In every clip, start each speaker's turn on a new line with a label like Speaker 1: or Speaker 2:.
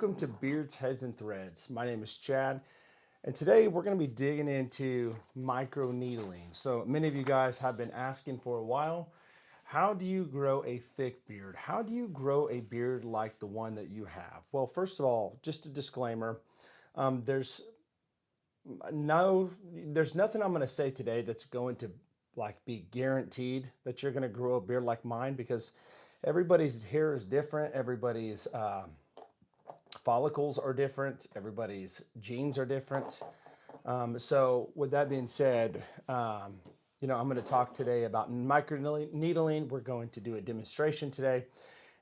Speaker 1: welcome to Beards, Heads, and Threads. My name is Chad, and today we're going to be digging into microneedling. So many of you guys have been asking for a while, how do you grow a thick beard? How do you grow a beard like the one that you have? Well, first of all, just a disclaimer, there's there's nothing I'm going to say today that's going to like be guaranteed that you're going to grow a beard like mine because everybody's hair is different. Everybody's follicles are different. Everybody's genes are different. So with that being said, I'm going to talk today about microneedling. We're going to do a demonstration today,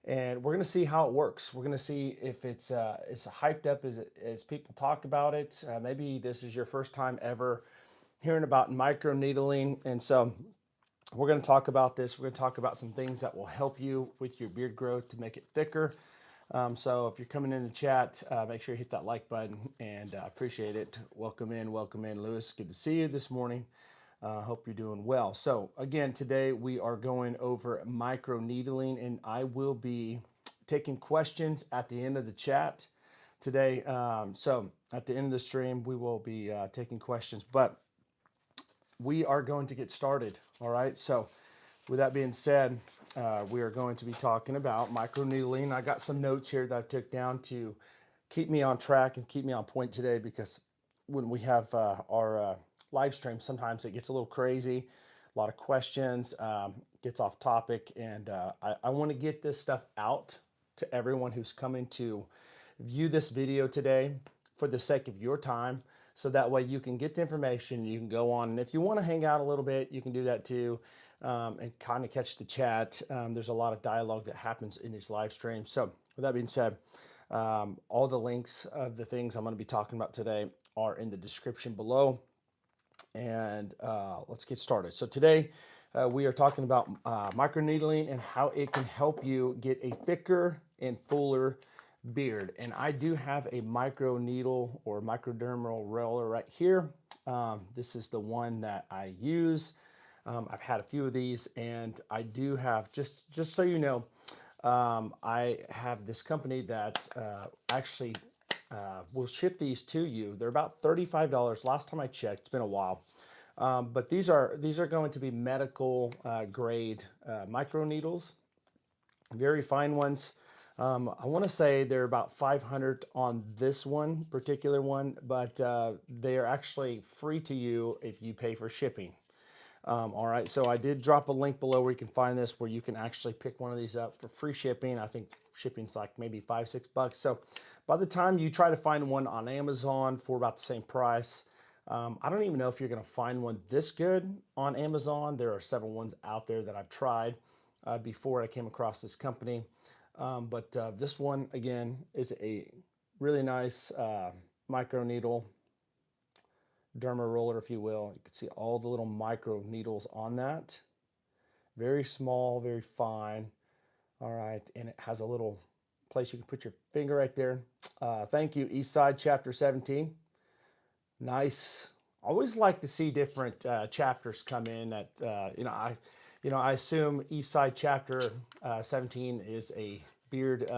Speaker 1: and we're going to see how it works. We're going to see if it's as hyped up as people talk about it. Maybe this is your first time ever hearing about microneedling, and so we're going to talk about this. We're going to talk about some things that will help you with your beard growth to make it thicker. So if you're coming in the chat, make sure you hit that like button, and I appreciate it. Welcome in, Lewis. Good to see you this morning. Hope you're doing well. So again, today we are going over microneedling, and I will be taking questions at the end of the chat today. So at the end of the stream, we will be taking questions, but we are going to get started. All right. So with that being said, we are going to be talking about microneedling. I got some notes here that I took down to keep me on track and keep me on point today, because when we have our live stream, sometimes it gets a little crazy, a lot of questions, gets off topic, and I want to get this stuff out to everyone who's coming to view this video today for the sake of your time, so that way you can get the information, you can go on, and if you want to hang out a little bit, you can do that too, and kind of catch the chat. There's a lot of dialogue that happens in these live streams. So with that being said, all the links of the things I'm going to be talking about today are in the description below, and let's get started. So today we are talking about microneedling and how it can help you get a thicker and fuller beard. And I do have a micro needle or microdermal roller right here. This is the one that I use. I've had a few of these, and I do have, just so you know, I have this company that actually will ship these to you. They're about $35. Last time I checked, it's been a while. But these are going to be medical grade micro needles, very fine ones. I want to say they're about 500 on this one particular one, but they are actually free to you if you pay for shipping. All right, so I did drop a link below where you can find this, where you can actually pick one of these up for free shipping. I think shipping's like maybe $5-6. So by the time you try to find one on Amazon for about the same price, I don't even know if you're going to find one this good on Amazon. There are several ones out there that I've tried before I came across this company. But this one, again, is a really nice micro needle, Derma roller, if you will. You can see all the little micro needles on that. Very small, very fine. All right, and it has a little place you can put your finger right there. Thank you, Eastside Chapter 17. Nice. Always like to see different chapters come in. That I assume Eastside Chapter 17 is a beard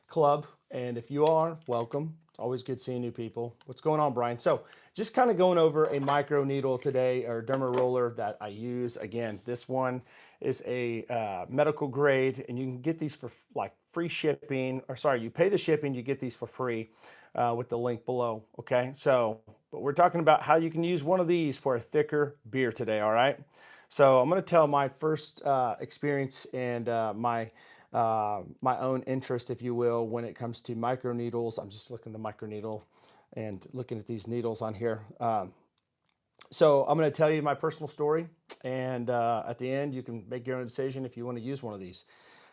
Speaker 1: club, and if you are, welcome. It's always good seeing new people. What's going on, Brian? So just kind of going over a micro needle today, or derma roller that I use. Again, this one is a medical grade, and you can get these for like free shipping, or sorry, you pay the shipping, you get these for free with the link below. Okay, so but we're talking about how you can use one of these for a thicker beard today. All right, so I'm going to tell my first experience and my own interest, if you will, when it comes to micro needles. I'm just looking at the micro needle and looking at these needles on here. So I'm going to tell you my personal story, and at the end, you can make your own decision if you want to use one of these.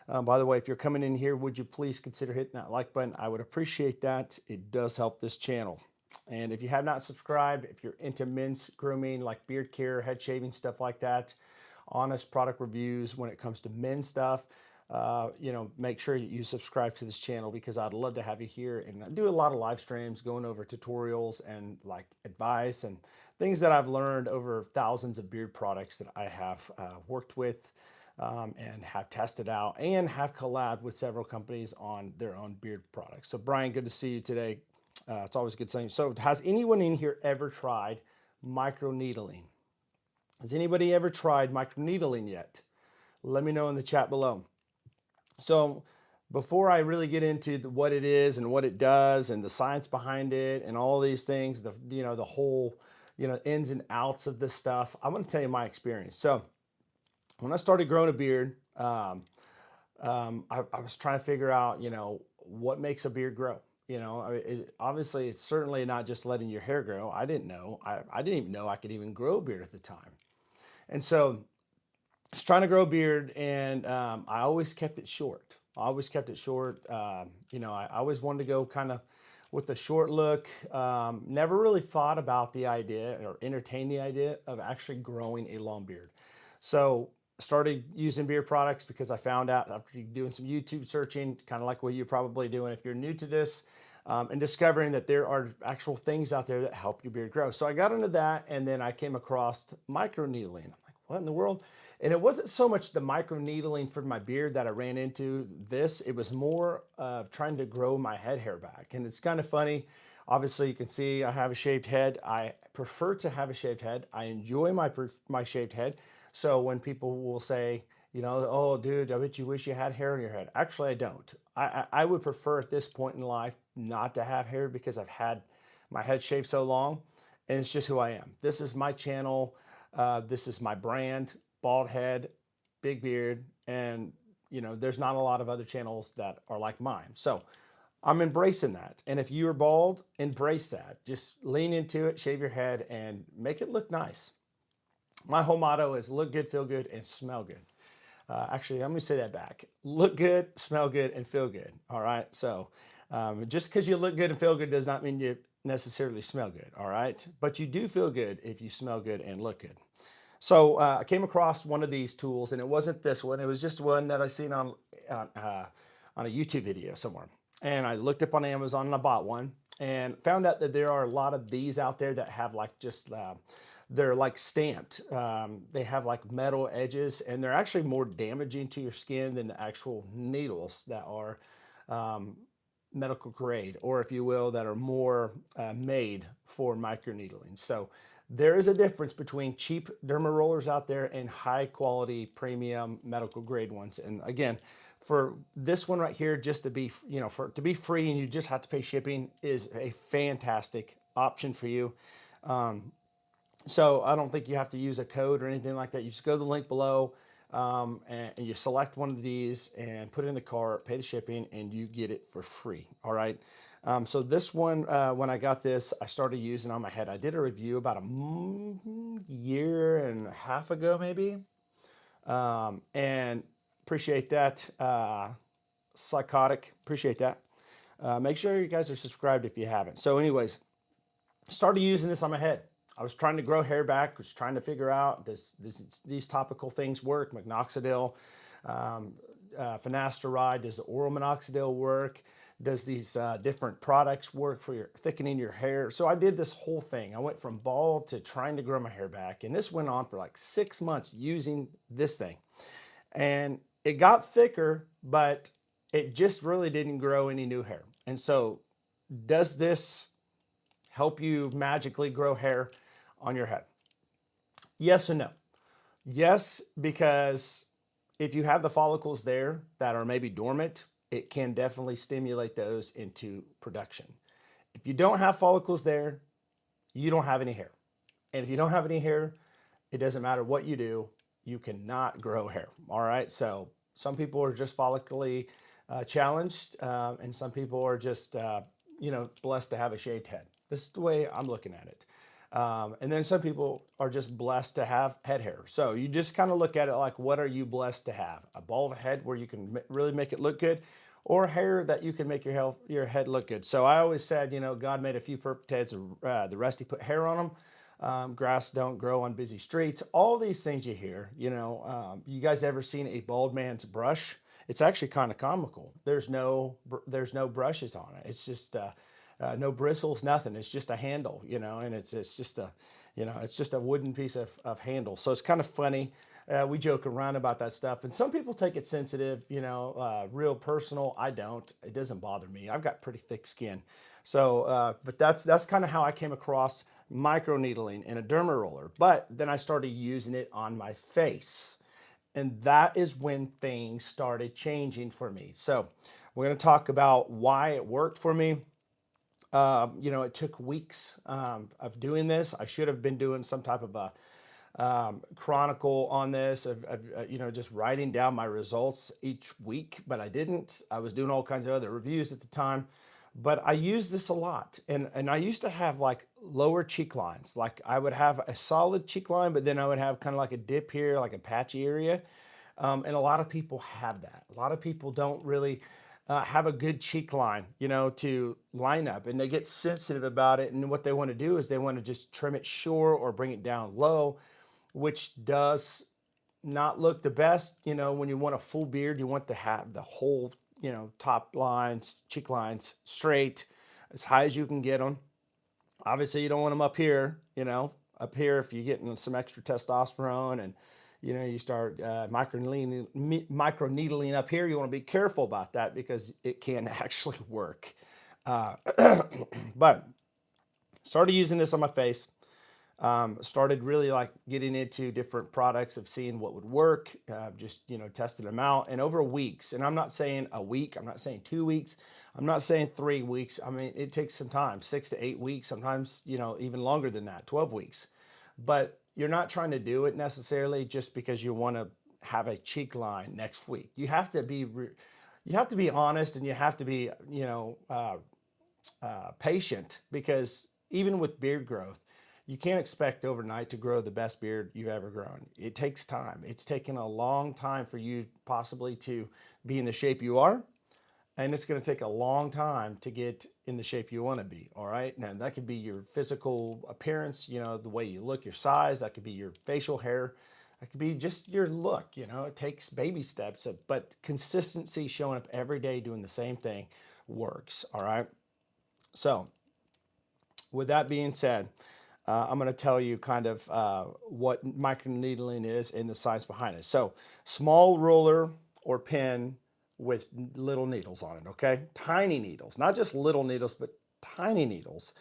Speaker 1: By the way, if you're coming in here, would you please consider hitting that like button? I would appreciate that. It does help this channel. And if you have not subscribed, if you're into men's grooming, like beard care, head shaving, stuff like that, honest product reviews when it comes to men's stuff, make sure that you subscribe to this channel, because I'd love to have you here. And I do a lot of live streams going over tutorials and like advice and things that I've learned over thousands of beard products that I have worked with. and have tested out and have collabed with several companies on their own beard products. So Brian, good to see you today. It's always good seeing you. So has anyone in here ever tried microneedling? Has anybody ever tried microneedling yet? Let me know in the chat below. So before I really get into what it is and what it does and the science behind it and all these things, the whole ins and outs of this stuff, I'm going to tell you my experience. So when I started growing a beard, I was trying to figure out what makes a beard grow. Obviously it's certainly not just letting your hair grow. I didn't know. I didn't even know I could even grow a beard at the time. And so I was trying to grow a beard, and I always kept it short. I always kept it short. I always wanted to go kind of with the short look. Never really thought about the idea or entertained the idea of actually growing a long beard. So started using beard products because I found out after doing some YouTube searching, kind of like what you're probably doing if you're new to this, and discovering that there are actual things out there that help your beard grow. So I got into that, and then I came across microneedling. I'm like, what in the world? And it wasn't so much the microneedling for my beard that I ran into this. It was more of trying to grow my head hair back. And it's kind of funny. Obviously, you can see I have a shaved head. I prefer to have a shaved head. I enjoy my shaved head. So when people will say, oh, dude, I bet you wish you had hair on your head. Actually, I don't. I would prefer at this point in life not to have hair because I've had my head shaved so long, and it's just who I am. This is my channel. This is my brand. Bald head, big beard, and there's not a lot of other channels that are like mine. So I'm embracing that. And if you're bald, embrace that. Just lean into it, shave your head, and make it look nice. My whole motto is look good, feel good, and smell good. Actually, I'm going to say that back. Look good, smell good, and feel good. All right. So just because you look good and feel good does not mean you necessarily smell good. All right. But you do feel good if you smell good and look good. So I came across one of these tools, and it wasn't this one. It was just one that I seen on a YouTube video somewhere. And I looked up on Amazon and I bought one and found out that there are a lot of these out there that have like just, they're like stamped. They have like metal edges, and they're actually more damaging to your skin than the actual needles that are medical grade, or if you will, that are more made for microneedling. So there is a difference between cheap derma rollers out there and high quality premium medical grade ones. And again, for this one right here, just to be, to be free and you just have to pay shipping is a fantastic option for you. So I don't think you have to use a code or anything like that. You just go to the link below and you select one of these and put it in the cart, pay the shipping, and you get it for free. All right. So this one, when I got this, I started using on my head. I did a review about a year and a half ago, maybe. And appreciate that. Psychotic, appreciate that. Make sure you guys are subscribed if you haven't. So anyways, started using this on my head. I was trying to grow hair back, was trying to figure out, these topical things work? Minoxidil, finasteride, does the oral minoxidil work? Does these different products work for thickening your hair? So I did this whole thing. I went from bald to trying to grow my hair back. And this went on for like 6 months using this thing. And it got thicker, but it just really didn't grow any new hair. And so does this help you magically grow hair on your head? Yes and no. Yes, because if you have the follicles there that are maybe dormant, it can definitely stimulate those into production. If you don't have follicles there, you don't have any hair. And if you don't have any hair, it doesn't matter what you do, you cannot grow hair. All right. So some people are just follically challenged, and some people are just, blessed to have a shaved head. This is the way I'm looking at it. And then some people are just blessed to have head hair. So you just kind of look at it like, what are you blessed to have? A bald head where you can really make it look good, or hair that you can make your head look good. So I always said, God made a few perfect heads, the rest he put hair on them. Grass don't grow on busy streets. All these things you hear, you guys ever seen a bald man's brush? It's actually kind of comical. There's no brushes on it. It's just, no bristles, nothing. It's just a handle, and it's just a, it's just a wooden piece of handle. So it's kind of funny. We joke around about that stuff, and some people take it sensitive, real personal. I don't. It doesn't bother me. I've got pretty thick skin. So, but that's kind of how I came across microneedling and a derma roller. But then I started using it on my face. And that is when things started changing for me. So we're going to talk about why it worked for me. It took weeks of doing this. I should have been doing some type of a chronicle on this, just writing down my results each week, but I didn't. I was doing all kinds of other reviews at the time, but I used this a lot. And I used to have like lower cheek lines. Like I would have a solid cheek line, but then I would have kind of like a dip here, like a patchy area. And a lot of people have that. A lot of people don't really have a good cheek line, to line up, and they get sensitive about it. And what they want to do is they want to just trim it short or bring it down low, which does not look the best. When you want a full beard, you want to have the whole, top lines, cheek lines straight, as high as you can get them. Obviously, you don't want them up here, up here if you're getting some extra testosterone and, you start microneedling up here. You want to be careful about that because it can actually work. But started using this on my face. Started really like getting into different products of seeing what would work, just, testing them out. And over weeks, and I'm not saying a week, I'm not saying 2 weeks, I'm not saying 3 weeks. I mean, it takes some time, 6 to 8 weeks, sometimes, even longer than that, 12 weeks. But you're not trying to do it necessarily just because you want to have a cheek line next week. You have to be, honest, and you have to be, patient, because even with beard growth, you can't expect overnight to grow the best beard you've ever grown. It takes time. It's taken a long time for you possibly to be in the shape you are. And it's going to take a long time to get in the shape you want to be. All right. Now, that could be your physical appearance, the way you look, your size. That could be your facial hair. That could be just your look. It takes baby steps, but consistency, showing up every day doing the same thing, works. All right. So, with that being said, I'm going to tell you kind of what microneedling is and the science behind it. So, small roller or pen with little needles on it, okay? Tiny needles, not just little needles, but tiny needles.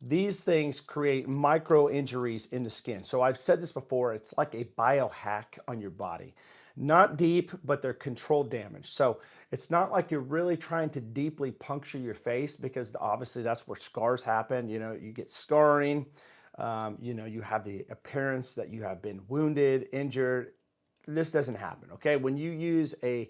Speaker 1: These things create micro injuries in the skin. So I've said this before, it's like a biohack on your body. Not deep, but they're controlled damage. So it's not like you're really trying to deeply puncture your face, because obviously that's where scars happen. You get scarring, you have the appearance that you have been wounded, injured. This doesn't happen, okay? When you use a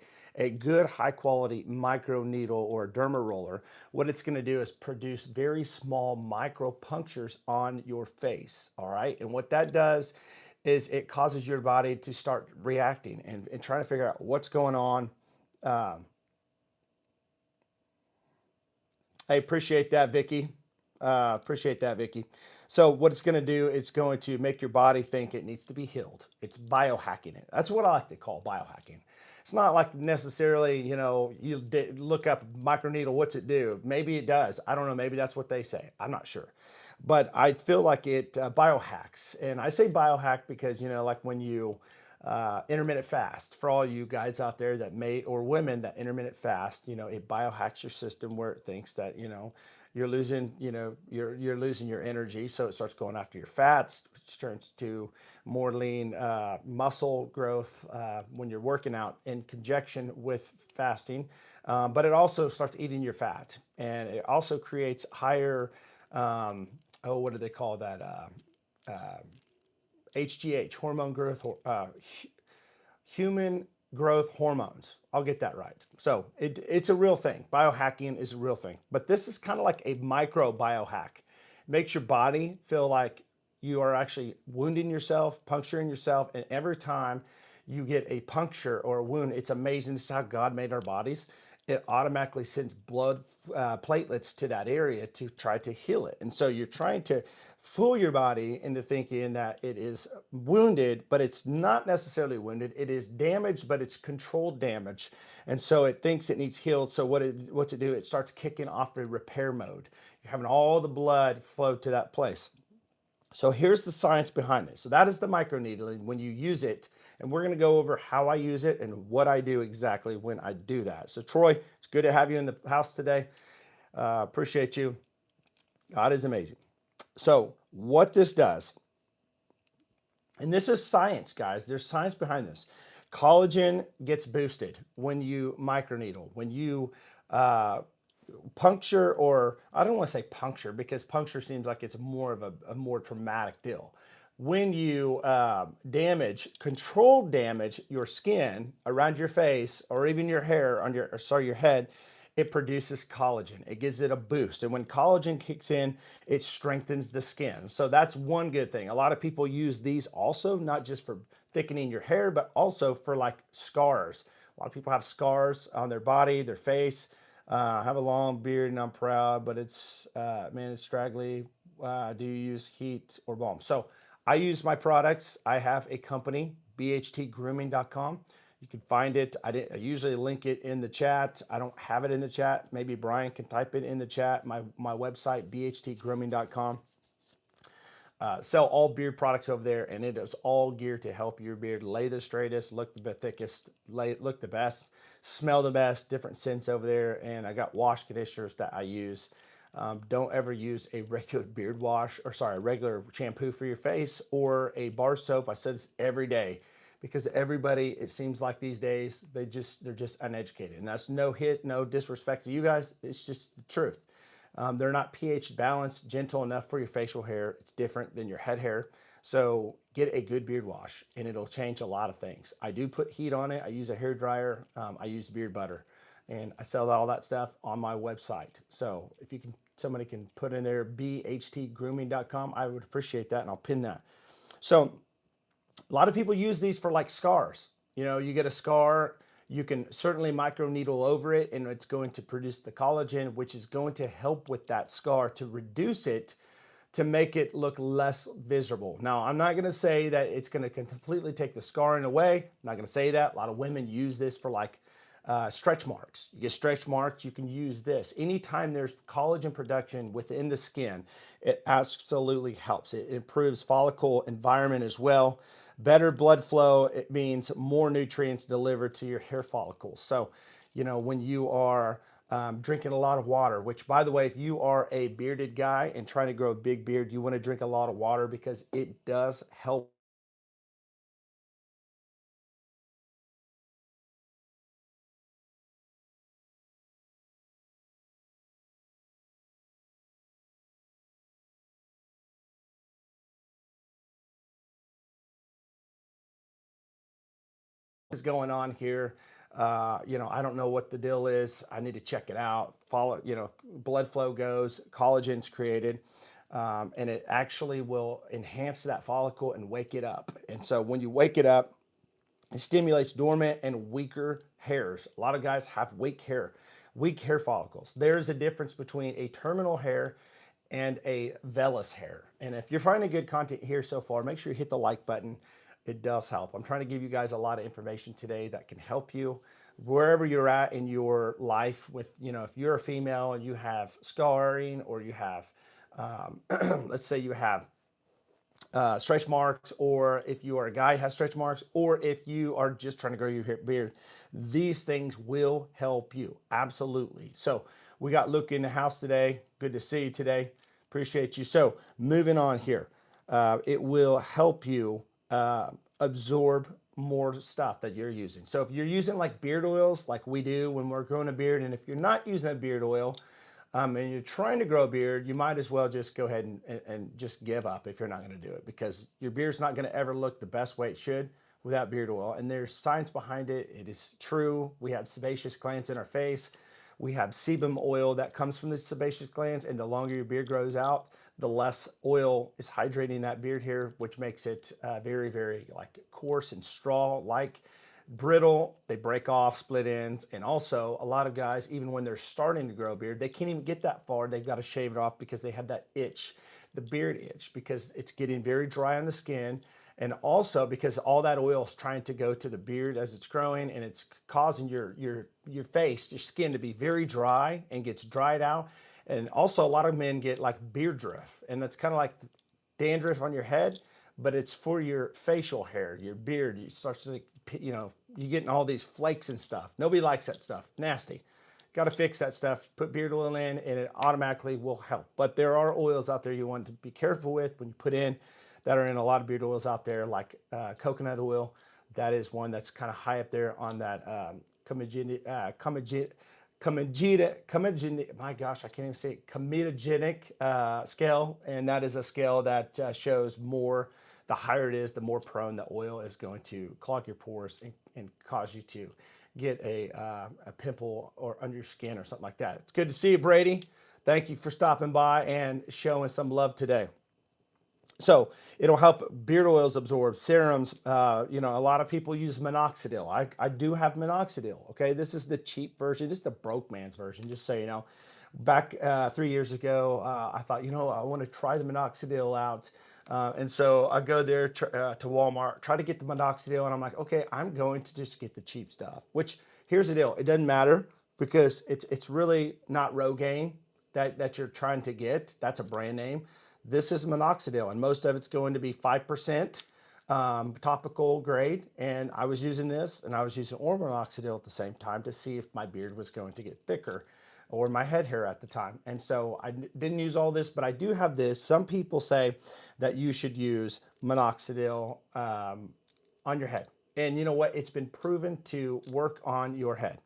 Speaker 1: good high quality micro needle or a derma roller, what it's going to do is produce very small micro punctures on your face. All right. And what that does is it causes your body to start reacting and trying to figure out what's going on. I appreciate that, Vicky. Appreciate that, Vicky. So what it's going to do, it's going to make your body think it needs to be healed. It's biohacking it. That's what I like to call biohacking. It's not like necessarily, you look up microneedle, what's it do? Maybe it does. I don't know. Maybe that's what they say. I'm not sure. But I feel like it biohacks. And I say biohack because, like when you intermittent fast, for all you guys out there that or women that intermittent fast, it biohacks your system where it thinks that, you're losing, you're losing your energy. So it starts going after your fats, which turns to more lean muscle growth when you're working out in conjunction with fasting. But it also starts eating your fat, and it also creates higher, what do they call that? HGH, hormone growth, human growth hormones. I'll get that right. So it's a real thing. Biohacking is a real thing. But this is kind of like a micro biohack. It makes your body feel like you are actually wounding yourself, puncturing yourself. And every time you get a puncture or a wound, it's amazing. This is how God made our bodies. It automatically sends blood platelets to that area to try to heal it. And so you're trying to fool your body into thinking that it is wounded, but it's not necessarily wounded. It is damaged, but it's controlled damage. And so it thinks it needs healed. So what's it do? It starts kicking off the repair mode. You're having all the blood flow to that place. So here's the science behind it. So that is the microneedling. When you use it, And we're going to go over how I use it and what I do exactly when I do that. So Troy, it's good to have you in the house today. Appreciate you. God is amazing. So what this does, and this is science, guys. There's science behind this. Collagen gets boosted when you microneedle, when you puncture, or I don't want to say puncture because puncture seems like it's more of a more traumatic deal. When you controlled damage your skin around your face or even your hair on your head, it produces collagen. It gives it a boost. And when collagen kicks in, it strengthens the skin. So that's one good thing. A lot of people use these also, not just for thickening your hair, but also for like scars. A lot of people have scars on their body, their face. I have a long beard and I'm proud, but it's, man, it's straggly. Do you use heat or balm? So I use my products. I have a company, bhtgrooming.com. You can find it. I usually link it in the chat. I don't have it in the chat. Maybe Brian can type it in the chat. My website, bhtgrooming.com. Sell all beard products over there, and it is all geared to help your beard lay the straightest, look the thickest, look the best, smell the best, different scents over there. And I got wash conditioners that I use. Don't ever use a regular beard wash, or sorry, a regular shampoo for your face or a bar soap. I said this every day because everybody, it seems like these days, they're just uneducated. And that's no disrespect to you guys. It's just the truth. They're not pH balanced, gentle enough for your facial hair. It's different than your head hair. So get a good beard wash and it'll change a lot of things. I do put heat on it. I use a hair dryer. I use beard butter, and I sell all that stuff on my website. So if you can, somebody can put in there bhtgrooming.com, I would appreciate that, and I'll pin that. So a lot of people use these for like scars. You know, you get a scar, you can certainly microneedle over it and it's going to produce the collagen, which is going to help with that scar to reduce it, to make it look less visible. Now, I'm not gonna say that it's gonna completely take the scarring away. I'm not gonna say that. A lot of women use this for like stretch marks. You get stretch marks, you can use this. Anytime there's collagen production within the skin, it absolutely helps. It improves follicle environment as well. Better blood flow, it means more nutrients delivered to your hair follicles. So, you know, when you are drinking a lot of water, which by the way, if you are a bearded guy and trying to grow a big beard, you want to drink a lot of water because it does help is going on here. You know, I don't know what the deal is. I need to check it out. Follow, you know, blood flow goes, collagen's created, and it actually will enhance that follicle and wake it up. And so when you wake it up, it stimulates dormant and weaker hairs. A lot of guys have weak hair follicles. There's a difference between a terminal hair and a vellus hair. And if you're finding good content here so far, make sure you hit the like button. It does help. I'm trying to give you guys a lot of information today that can help you wherever you're at in your life with, you know, if you're a female and you have scarring, or you have, let's say you have stretch marks, or if you are a guy who has stretch marks, or if you are just trying to grow your beard, these things will help you. Absolutely. So we got Luke in the house today. Good to see you today. Appreciate you. So moving on here, it will help you absorb more stuff that you're using. So if you're using like beard oils, like we do when we're growing a beard, and if you're not using a beard oil, and you're trying to grow a beard, you might as well just go ahead and just give up if you're not going to do it, because your beard's not going to ever look the best way it should without beard oil. And there's science behind it. It is true. We have sebaceous glands in our face. We have sebum oil that comes from the sebaceous glands, and the longer your beard grows out, the less oil is hydrating that beard hair, which makes it very, very like coarse and straw-like, brittle. They break off, split ends. And also a lot of guys, even when they're starting to grow a beard, they can't even get that far. They've got to shave it off because they have that itch, the beard itch, because it's getting very dry on the skin. And also because all that oil is trying to go to the beard as it's growing, and it's causing your face, your skin to be very dry and gets dried out. And also a lot of men get like beard drift, and that's kind of like dandruff on your head, but it's for your facial hair, your beard. You start to, you're getting all these flakes and stuff. Nobody likes that stuff. Nasty. Got to fix that stuff. Put beard oil in, and it automatically will help. But there are oils out there you want to be careful with when you put in, that are in a lot of beard oils out there, like coconut oil. That is one that's kind of high up there on that my gosh, I can't even say it, comedogenic scale. And that is a scale that shows more, the higher it is, the more prone the oil is going to clog your pores and cause you to get a pimple or under your skin or something like that. It's good to see you, Brady. Thank you for stopping by and showing some love today. So it'll help beard oils absorb, serums. A lot of people use minoxidil. I do have minoxidil. Okay, this is the cheap version. This is the broke man's version, just so you know. Back 3 years ago, I thought, I want to try the minoxidil out. And so I go there to Walmart, try to get the minoxidil, and I'm like, okay, I'm going to just get the cheap stuff. Which, here's the deal, it doesn't matter, because it's really not Rogaine that you're trying to get. That's a brand name. This is minoxidil, and most of it's going to be 5% topical grade. And I was using this, and I was using oral minoxidil at the same time to see if my beard was going to get thicker, or my head hair at the time. And so I didn't use all this, but I do have this. Some people say that you should use minoxidil on your head. And you know what? It's been proven to work on your head.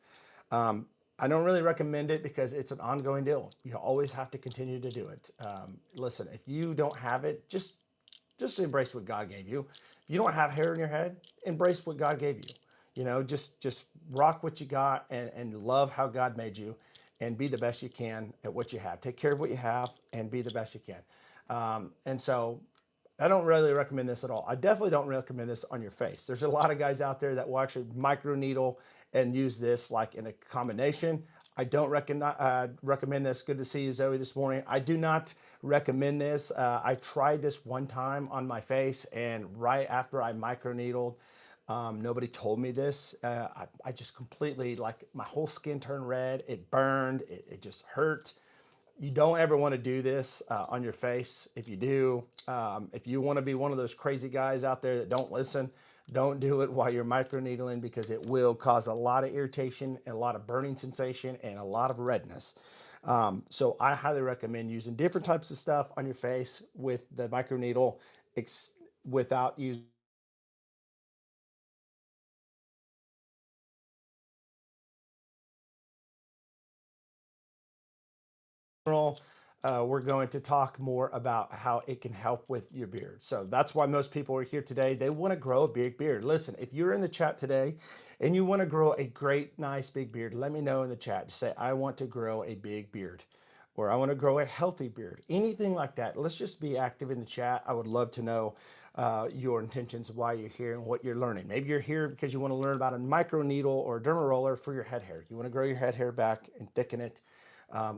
Speaker 1: I don't really recommend it because it's an ongoing deal. You always have to continue to do it. Listen, if you don't have it, just embrace what God gave you. If you don't have hair in your head, embrace what God gave you. Just rock what you got and love how God made you, and be the best you can at what you have. Take care of what you have and be the best you can. And so I don't really recommend this at all. I definitely don't recommend this on your face. There's a lot of guys out there that will actually microneedle and use this like in a combination. I don't recommend this. Good to see you, Zoe, this morning. I do not recommend this. I tried this one time on my face, and right after I microneedled, nobody told me this. I just completely, like, my whole skin turned red. It burned. It just hurt. You don't ever want to do this on your face. If you do, if you want to be one of those crazy guys out there that don't listen, don't do it while you're microneedling, because it will cause a lot of irritation and a lot of burning sensation and a lot of redness. So I highly recommend using different types of stuff on your face with the microneedle without using we're going to talk more about how it can help with your beard. So that's why most people are here today. They want to grow a big beard. Listen, if you're in the chat today and you want to grow a great, nice big beard, let me know in the chat. Just say, I want to grow a big beard, or I want to grow a healthy beard. Anything like that. Let's just be active in the chat. I would love to know your intentions, why you're here, and what you're learning. Maybe you're here because you want to learn about a microneedle or a derma roller for your head hair. You want to grow your head hair back and thicken it.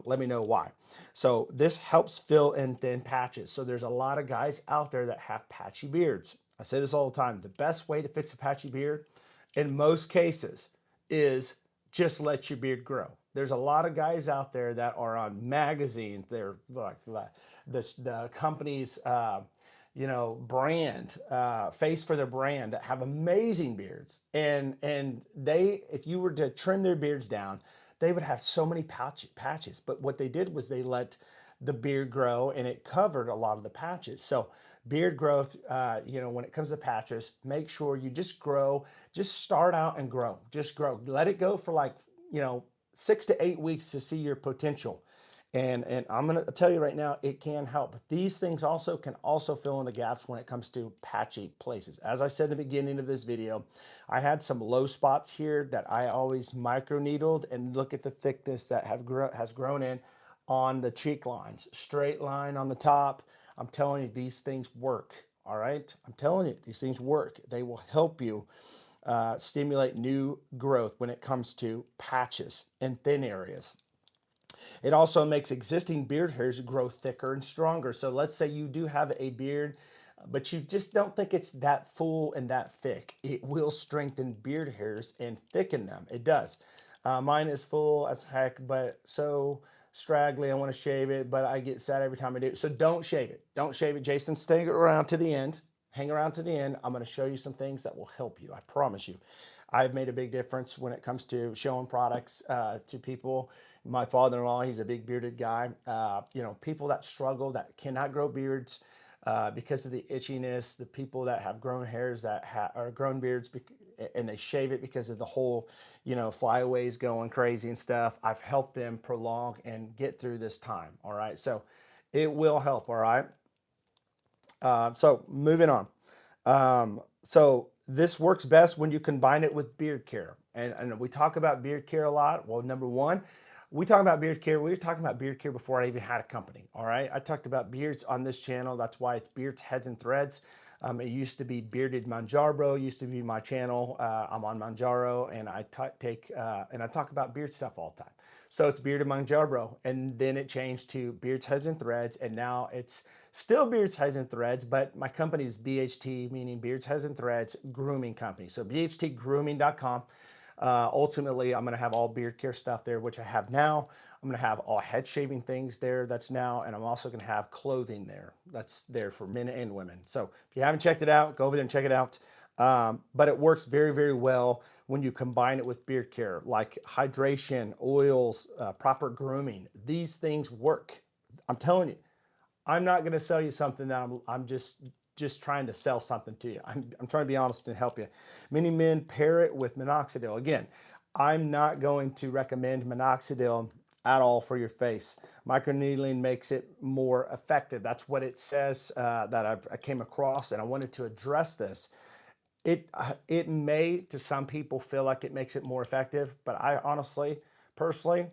Speaker 1: Let me know why. So this helps fill in thin patches. So there's a lot of guys out there that have patchy beards. I say this all the time. The best way to fix a patchy beard, in most cases, is just let your beard grow. There's a lot of guys out there that are on magazines. They're like the company's brand, face for their brand, that have amazing beards. And they, if you were to trim their beards down, they would have so many patches. But what they did was they let the beard grow, and it covered a lot of the patches. So beard growth, when it comes to patches, make sure you just grow. Just start out and grow. Just grow. Let it go for 6 to 8 weeks to see your potential. And I'm going to tell you right now, it can help. These things also can fill in the gaps when it comes to patchy places. As I said in the beginning of this video, I had some low spots here that I always microneedled, and look at the thickness that has grown in on the cheek lines. Straight line on the top. I'm telling you, these things work. All right? I'm telling you, these things work. They will help you stimulate new growth when it comes to patches and thin areas. It also makes existing beard hairs grow thicker and stronger. So let's say you do have a beard, but you just don't think it's that full and that thick. It will strengthen beard hairs and thicken them. It does. Mine is full as heck, but so straggly. I want to shave it, but I get sad every time I do. So don't shave it. Don't shave it. Jason, stay around to the end. hang around to the end. I'm going to show you some things that will help you. I promise you. I've made a big difference when it comes to showing products to people. My father-in-law, he's a big bearded guy. You know, people that struggle, that cannot grow beards because of the itchiness, the people that have grown hairs that are grown beards and they shave it because of the whole, you know, flyaways going crazy and stuff. I've helped them prolong and get through this time. All right. So it will help. All right. So moving on. So this works best when you combine it with beard care. And we talk about beard care a lot. Well, number one, we talk about beard care. We were talking about beard care before I even had a company. All right. I talked about beards on this channel. That's why it's Beards, Heads, and Threads. It used to be Bearded Manjaro, used to be my channel. I'm on Manjaro, and I talk about beard stuff all the time. So it's Bearded Manjaro, and then it changed to Beards, Heads, and Threads, and now it's still Beards, Heads, and Threads, but my company is BHT, meaning Beards, Heads, and Threads Grooming Company. So bhtgrooming.com. Ultimately, I'm going to have all beard care stuff there, which I have now. I'm going to have all head shaving things there. That's now. And I'm also going to have clothing there. That's there for men and women. So if you haven't checked it out, go over there and check it out. But it works very, very well when you combine it with beard care, like hydration, oils, proper grooming. These things work. I'm telling you. I'm not going to sell you something that I'm just trying to sell something to you. I'm trying to be honest and help you. Many men pair it with minoxidil. Again, I'm not going to recommend minoxidil at all for your face. Microneedling makes it more effective. That's what it says that I came across, and I wanted to address this. It may, to some people, feel like it makes it more effective, but I honestly, personally,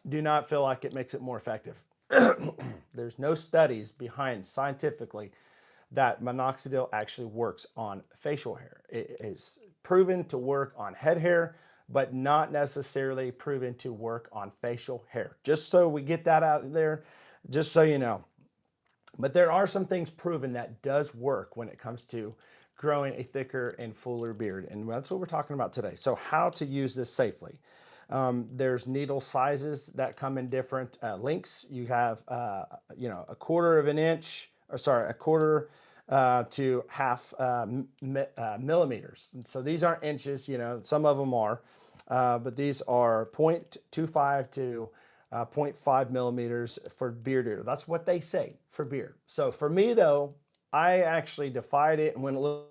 Speaker 1: do not feel like it makes it more effective. There's no studies behind scientifically that minoxidil actually works on facial hair. It is proven to work on head hair, but not necessarily proven to work on facial hair. Just so we get that out there, just so you know. But there are some things proven that does work when it comes to growing a thicker and fuller beard. And that's what we're talking about today. So how to use this safely. There's needle sizes that come in different lengths. You have, you know, a quarter of an inch, or sorry, a quarter to half millimeters. And so these aren't inches, you know, some of them are, but these are 0.25 to 0.5 millimeters for beard. That's what they say for beard. So for me though, I actually defied it and went a little,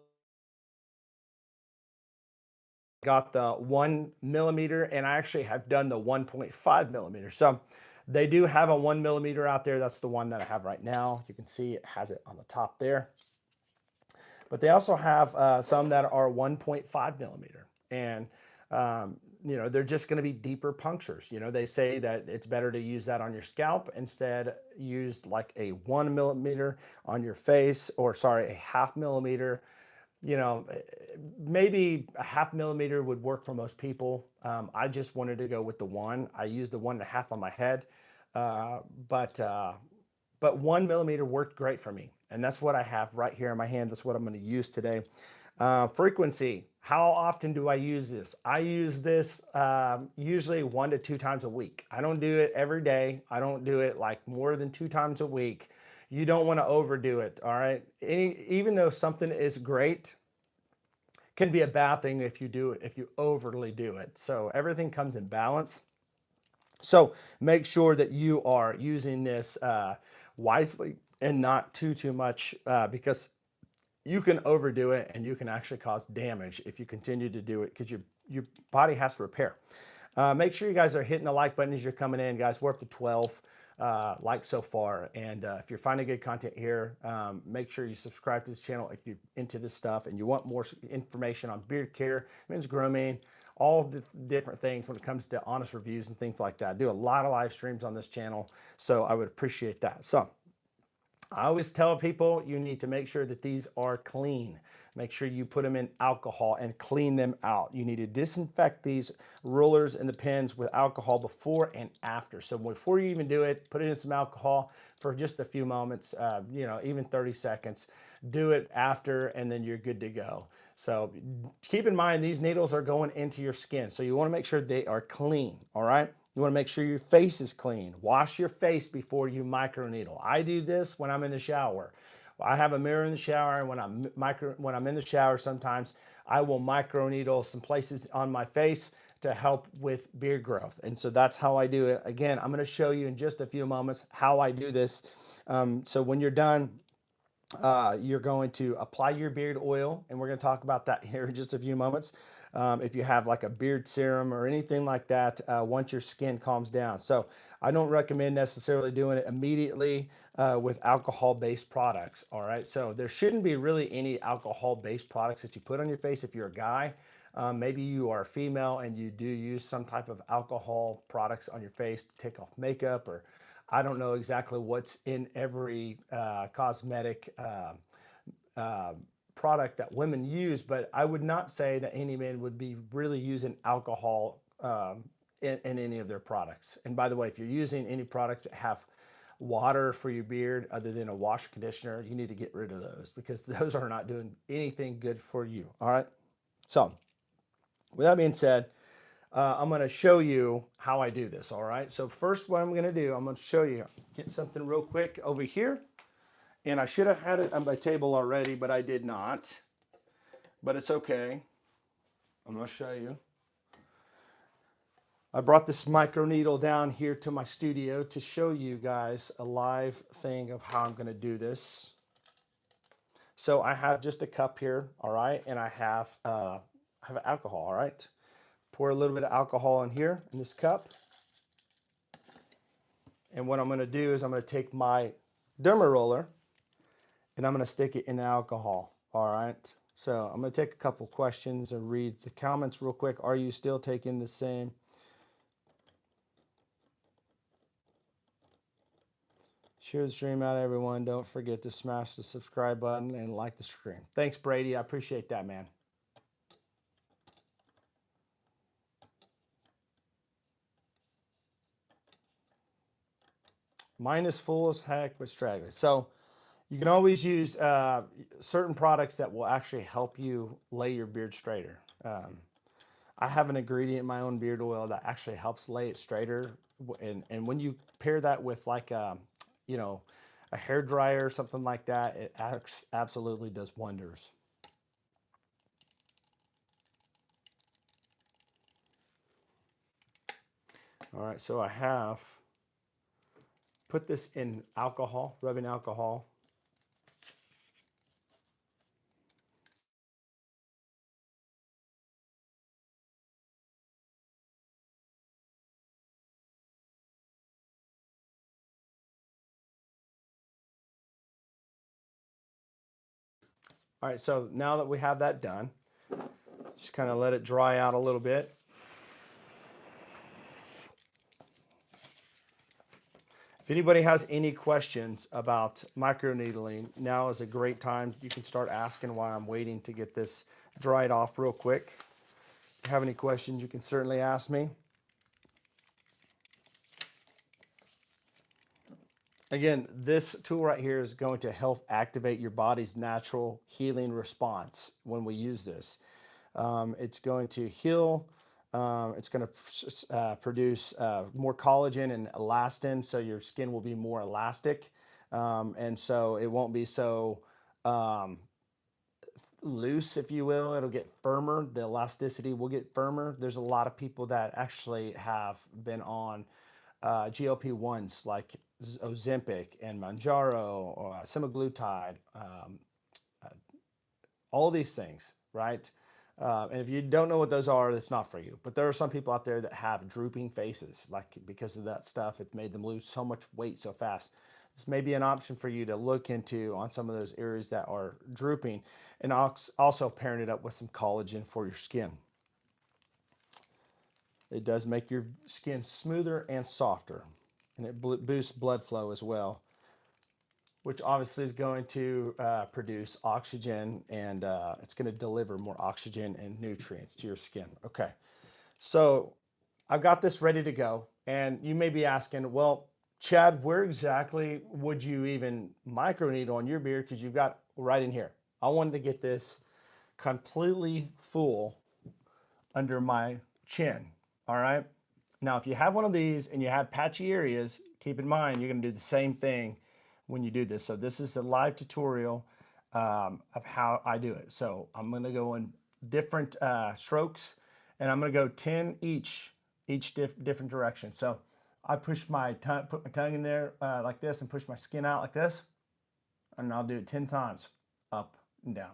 Speaker 1: got the 1 millimeter, and I actually have done the 1.5 millimeter. So they do have a 1 millimeter out there. That's the one that I have right now. You can see it has it on the top there. But they also have some that are 1.5 millimeter. And, you know, they're just going to be deeper punctures. You know, they say that it's better to use that on your scalp instead, use like a 1 millimeter on your face, or sorry, a half millimeter. You know, maybe a half millimeter would work for most people. I just wanted to go with the one. I used the 1.5 on my head, but 1 millimeter worked great for me. And that's what I have right here in my hand. That's what I'm going to use today. Frequency. How often do I use this? I use this usually 1 to 2 times a week. I don't do it every day. I don't do it like more than 2 times a week. You don't want to overdo it, all right? Even though something is great, can be a bad thing if you do it, if you overly do it. So everything comes in balance. So make sure that you are using this wisely and not too much, because you can overdo it and you can actually cause damage if you continue to do it, because your body has to repair. Make sure you guys are hitting the like button as you're coming in, guys. We're up to 12 likes so far. And if you're finding good content here, make sure you subscribe to this channel if you're into this stuff and you want more information on beard care, men's grooming, all the different things when it comes to honest reviews and things like that. I do a lot of live streams on this channel, so I would appreciate that. So I always tell people you need to make sure that these are clean. Make sure you put them in alcohol and clean them out. You need to disinfect these rulers and the pens with alcohol before and after. So before you even do it, put it in some alcohol for just a few moments, you know, even 30 seconds. Do it after, and then you're good to go. So keep in mind, these needles are going into your skin. So you want to make sure they are clean, all right? You want to make sure your face is clean. Wash your face before you microneedle. I do this when I'm in the shower. I have a mirror in the shower, and when I'm in the shower, sometimes I will microneedle some places on my face to help with beard growth. And so that's how I do it. Again, I'm going to show you in just a few moments how I do this. So when you're done, you're going to apply your beard oil, and we're going to talk about that here in just a few moments. If you have like a beard serum or anything like that, once your skin calms down. So I don't recommend necessarily doing it immediately with alcohol-based products. All right, so there shouldn't be really any alcohol-based products that you put on your face if you're a guy. Maybe you are a female and you do use some type of alcohol products on your face to take off makeup, or I don't know exactly what's in every cosmetic product that women use, but I would not say that any man would be really using alcohol in any of their products. And by the way, if you're using any products that have water for your beard other than a wash conditioner, you need to get rid of those, because those are not doing anything good for you. All right. So with that being said, I'm going to show you how I do this. All right. So first, what I'm going to do, I'm going to show you, get something real quick over here. And I should have had it on my table already, but I did not. But it's okay. I'm going to show you. I brought this micro needle down here to my studio to show you guys a live thing of how I'm going to do this. So I have just a cup here, all right, and I have alcohol, all right. Pour a little bit of alcohol in here in this cup. And what I'm going to do is I'm going to take my Derma roller and I'm going to stick it in the alcohol, all right. So I'm going to take a couple questions and read the comments real quick. Are you still taking the same? Share the stream out, everyone. Don't forget to smash the subscribe button and like the stream. Thanks, Brady. I appreciate that, man. Mine is full as heck, but straggly. So you can always use certain products that will actually help you lay your beard straighter. I have an ingredient in my own beard oil that actually helps lay it straighter. And when you pair that with like you know, a hair dryer or something like that, it absolutely does wonders. All right, so I have put this in alcohol, rubbing alcohol. All right, so now that we have that done, just kind of let it dry out a little bit. If anybody has any questions about microneedling, now is a great time. You can start asking while I'm waiting to get this dried off real quick. If you have any questions, you can certainly ask me. Again, this tool right here is going to help activate your body's natural healing response when we use this. It's going to heal. It's going to produce more collagen and elastin, so your skin will be more elastic. And so it won't be so loose, if you will. It'll get firmer. The elasticity will get firmer. There's a lot of people that actually have been on GLP-1s like Ozempic and Manjaro or semaglutide, all these things, right? And if you don't know what those are, it's not for you. But there are some people out there that have drooping faces, like because of that stuff, it made them lose so much weight so fast. This may be an option for you to look into on some of those areas that are drooping, and also pairing it up with some collagen for your skin. It does make your skin smoother and softer, and it boosts blood flow as well, which obviously is going to produce oxygen, and it's going to deliver more oxygen and nutrients to your skin. Okay, so I've got this ready to go, and you may be asking, well, Chad, where exactly would you even microneedle on your beard? Because you've got right in here. I wanted to get this completely full under my chin. All right. Now, if you have one of these and you have patchy areas, keep in mind you're going to do the same thing when you do this. So this is a live tutorial of how I do it. So I'm going to go in different strokes, and I'm going to go 10 each different direction. So I push my tongue, put my tongue in there like this, and push my skin out like this, and I'll do it 10 times, up and down.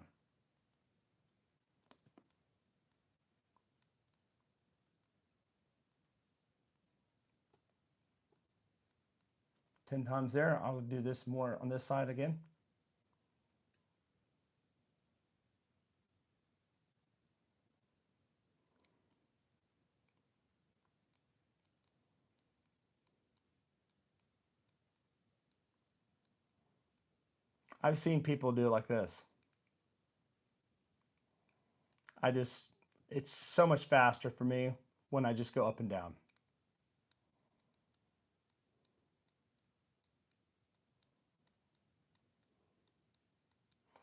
Speaker 1: Ten times there. I'll do this more on this side again. I've seen people do it like this. It's so much faster for me when I just go up and down.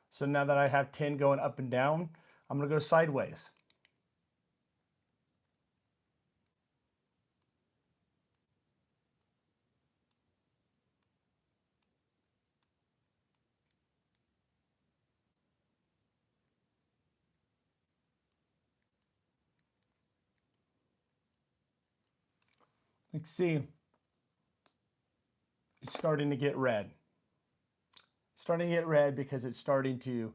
Speaker 1: So now that I have 10 going up and down, I'm going to go sideways. You can see it's starting to get red. It's starting to get red because it's starting to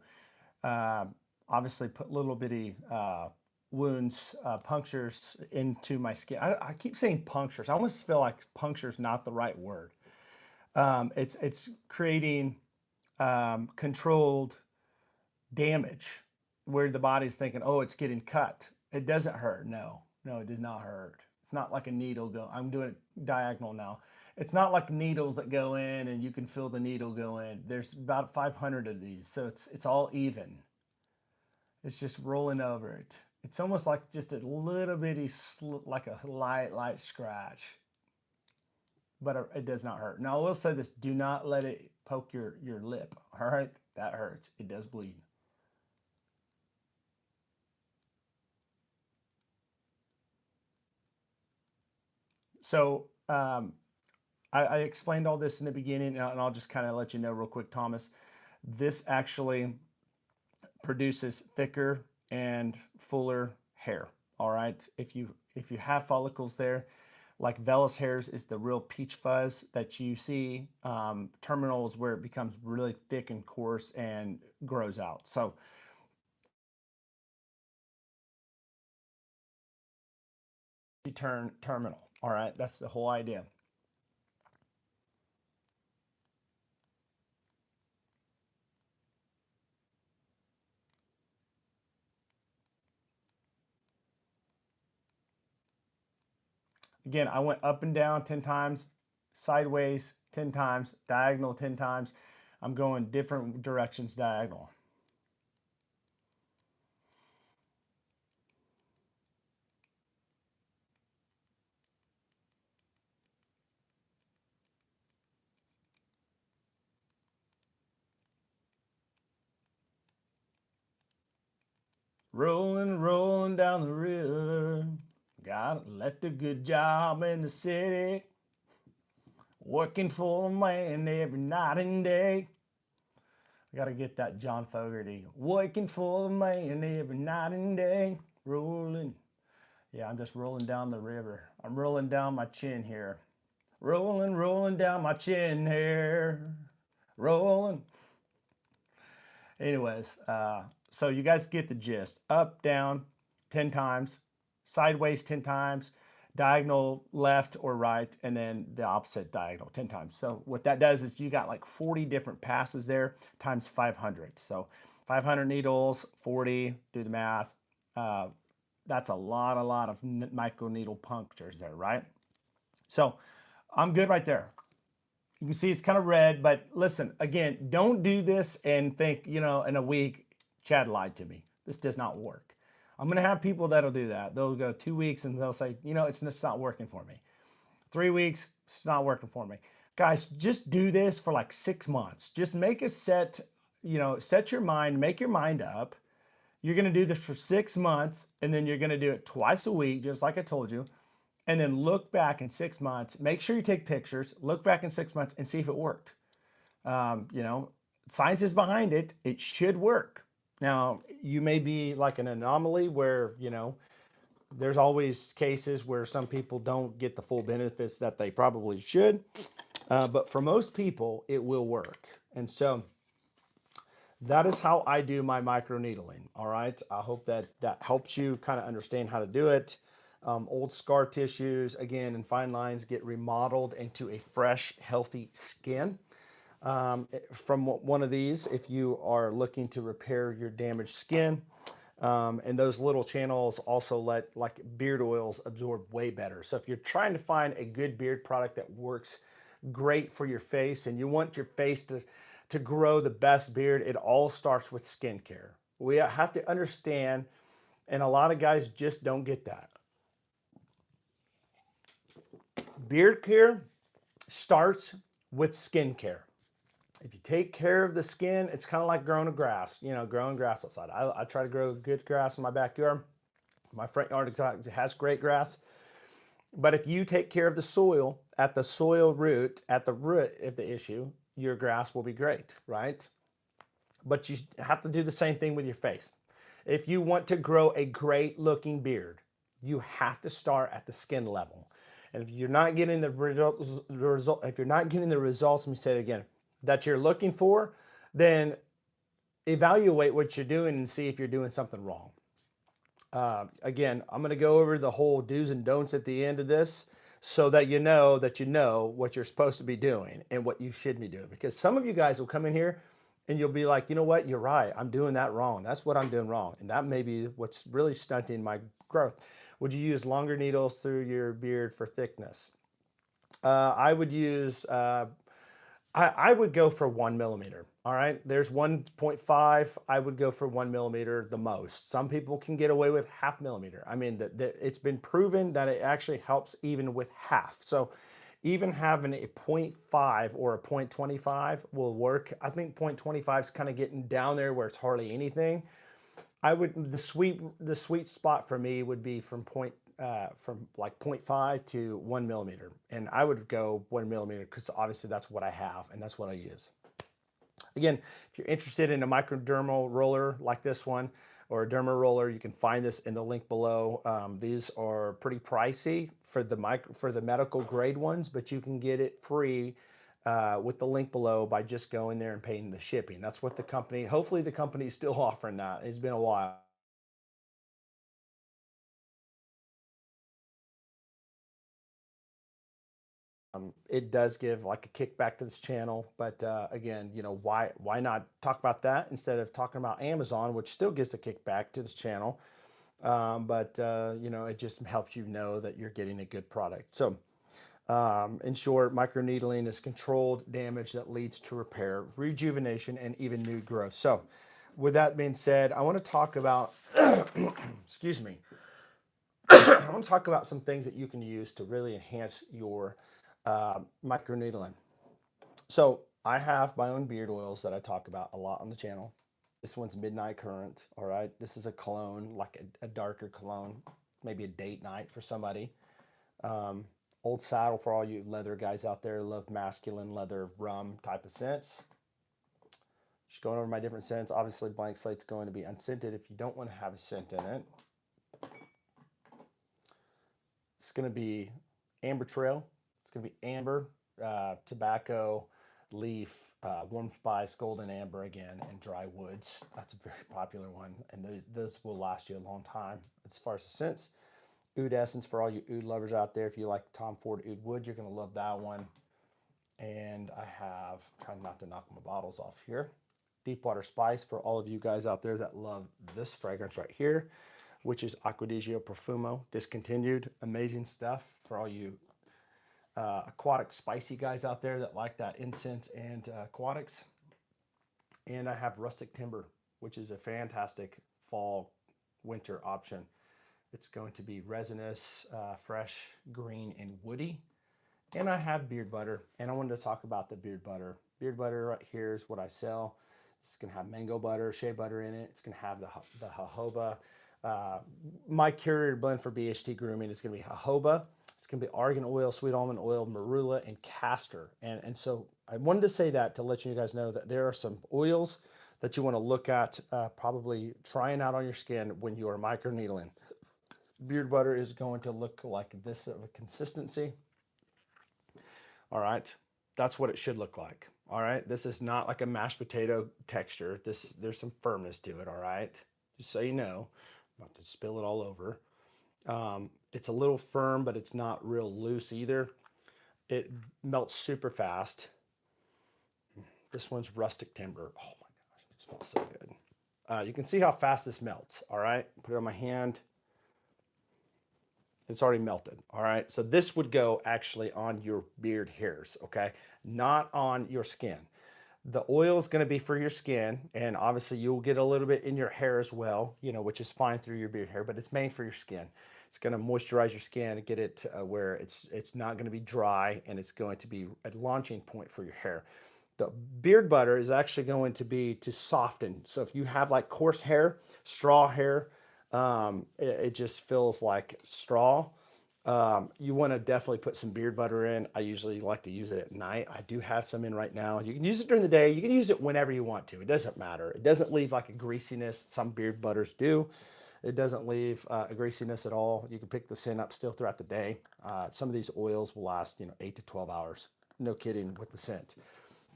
Speaker 1: obviously put little bitty wounds, punctures into my skin. I keep saying punctures. I almost feel like puncture is not the right word. It's creating controlled damage where the body's thinking, oh, it's getting cut. It doesn't hurt. No, it does not hurt. It's not like a needle go. I'm doing it diagonal now. It's not like needles that go in and you can feel the needle go in. There's about 500 of these, so it's all even. It's just rolling over it. It's almost like just a little bitty, like a light scratch, but it does not hurt. Now I will say this: do not let it poke your lip. All right, that hurts. It does bleed. So I explained all this in the beginning, and I'll just kind of let you know real quick, Thomas. This actually produces thicker and fuller hair. All right, if you have follicles there, like vellus hairs is the real peach fuzz that you see. Terminal is where it becomes really thick and coarse and grows out. So you turn terminal. All right, that's the whole idea. Again, I went up and down 10 times, sideways 10 times, diagonal 10 times. I'm going different directions diagonal. Rolling down the river. Left a good job in the city. Working for the man every night and day. I gotta get that John Fogerty. Working for the man every night and day. Rolling. Yeah, I'm just rolling down the river. I'm rolling down my chin here. Rolling down my chin here. Rolling. Anyways, so you guys get the gist. Up, down, 10 times. Sideways 10 times. Diagonal left or right, and then the opposite diagonal 10 times. So what that does is you got like 40 different passes there times 500. So 500 needles, 40, do the math. That's a lot of microneedle punctures there, right? So I'm good right there. You can see it's kind of red, but listen, again, don't do this and think, in a week, Chad lied to me. This does not work. I'm going to have people that'll do that. They'll go 2 weeks and they'll say, it's just not working for me. 3 weeks, it's not working for me. Guys, just do this for like 6 months. Just make a set your mind, make your mind up. You're going to do this for 6 months, and then you're going to do it twice a week, just like I told you. And then look back in 6 months. Make sure you take pictures. Look back in 6 months and see if it worked. You know, science is behind it. It should work. Now, you may be like an anomaly where, you know, there's always cases where some people don't get the full benefits that they probably should. But for most people, it will work. And so that is how I do my microneedling. All right. I hope that that helps you kind of understand how to do it. Old scar tissues, again, and fine lines get remodeled into a fresh, healthy skin. From one of these, if you are looking to repair your damaged skin. And those little channels also let like beard oils absorb way better. So if you're trying to find a good beard product that works great for your face and you want your face to grow the best beard, it all starts with skincare. We have to understand, and a lot of guys just don't get that. Beard care starts with skincare. If you take care of the skin, it's kind of like growing a grass, you know, growing grass outside. I try to grow good grass in my backyard. My front yard has great grass. But if you take care of the soil at the soil root, at the root of the issue, your grass will be great, right? But you have to do the same thing with your face. If you want to grow a great looking beard, you have to start at the skin level. And if you're not getting the results, if you're not getting the results, let me say it again, that you're looking for, then evaluate what you're doing and see if you're doing something wrong. Again, I'm going to go over the whole do's and don'ts at the end of this so that you know what you're supposed to be doing and what you should be doing. Because some of you guys will come in here and you'll be like, you know what, you're right. I'm doing that wrong. That's what I'm doing wrong. And that may be what's really stunting my growth. Would you use longer needles through your beard for thickness? I would use I would go for 1 millimeter. All right. There's 1.5. I would go for 1 millimeter the most. Some people can get away with half millimeter. I mean, it's been proven that it actually helps even with half. So even having a 0.5 or a 0.25 will work. I think 0.25 is kind of getting down there where it's hardly anything. I would the sweet spot for me would be from like 0.5 to 1 millimeter, and I would go 1 millimeter because obviously that's what I have and that's what I use. Again, if you're interested in a microdermal roller like this one or a derma roller, you can find this in the link below. These are pretty pricey for the medical grade ones, but you can get it free with the link below by just going there and paying the shipping. That's what the company, hopefully the company is still offering that. It's been a while. It does give like a kickback to this channel, but again, you know, why not talk about that instead of talking about Amazon, which still gives a kickback to this channel, but you know, it just helps you know that you're getting a good product. So in short, microneedling is controlled damage that leads to repair, rejuvenation, and even new growth. So with that being said, I want to talk about excuse me, I want to talk about some things that you can use to really enhance your microneedling. So I have my own beard oils that I talk about a lot on the channel. This one's Midnight Current. All right. This is a cologne, like a darker cologne, maybe a date night for somebody. Um, Old Saddle for all you leather guys out there, love masculine leather rum type of scents. Just going over my different scents. Obviously, Blank Slate's going to be unscented if you don't want to have a scent in it. It's going to be Amber Trail. It's going to be amber, tobacco, leaf, warm spice, golden amber again, and dry woods. That's a very popular one, and those will last you a long time. As far as the scents, Oud Essence for all you oud lovers out there. If you like Tom Ford Oud Wood, you're going to love that one. And I have, trying not to knock my bottles off here, Deepwater Spice for all of you guys out there that love this fragrance right here, which is Acquadigio Profumo, discontinued. Amazing stuff for all you aquatic spicy guys out there that like that incense and aquatics. And I have Rustic Timber, which is a fantastic fall winter option. It's going to be resinous, fresh, green, and woody. And I have beard butter, and I wanted to talk about the beard butter. Beard butter right here is what I sell. It's going to have mango butter, shea butter in it. It's going to have the jojoba. My curated blend for BHT grooming is going to be jojoba. It's going to be argan oil, sweet almond oil, marula, and castor. And so I wanted to say that to let you guys know that there are some oils that you want to look at, probably trying out on your skin when you are microneedling. Beard butter is going to look like this of a consistency. All right, that's what it should look like. All right, this is not like a mashed potato texture. There's some firmness to it. All right, just so you know, I'm about to spill it all over. It's a little firm, but it's not real loose either. It melts super fast. This one's rustic timber. Oh my gosh, it smells so good. You can see how fast this melts. All right, put it on my hand. It's already melted. All right, so this would go actually on your beard hairs, okay, not on your skin. The oil is going to be for your skin, and obviously you'll get a little bit in your hair as well, you know, which is fine through your beard hair, but it's made for your skin. It's going to moisturize your skin and get it where it's not going to be dry, and it's going to be a launching point for your hair. The beard butter is actually going to be to soften. So if you have like coarse hair, straw hair, it just feels like straw. You want to definitely put some beard butter in. I usually like to use it at night. I do have some in right now. You can use it during the day. You can use it whenever you want to. It doesn't matter. It doesn't leave like a greasiness. Some beard butters do. It doesn't leave a greasiness at all. You can pick the scent up still throughout the day. Some of these oils will last, 8 to 12 hours. No kidding with the scent.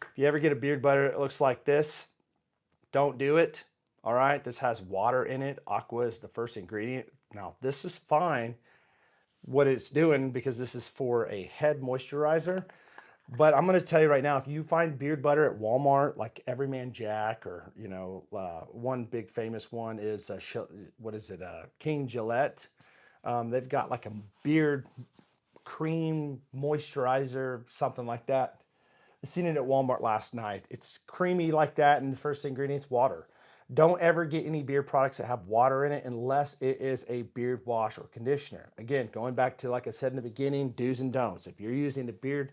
Speaker 1: If you ever get a beard butter that looks like this, don't do it. All right, this has water in it. Aqua is the first ingredient. Now, this is fine what it's doing because this is for a head moisturizer. But I'm going to tell you right now, if you find beard butter at Walmart, like Everyman Jack, or one big famous one is King Gillette. They've got like a beard cream moisturizer, something like that. I seen it at Walmart last night. It's creamy like that, and the first ingredient's water. Don't ever get any beard products that have water in it unless it is a beard wash or conditioner. Again, going back to, like I said in the beginning, do's and don'ts. If you're using a beard,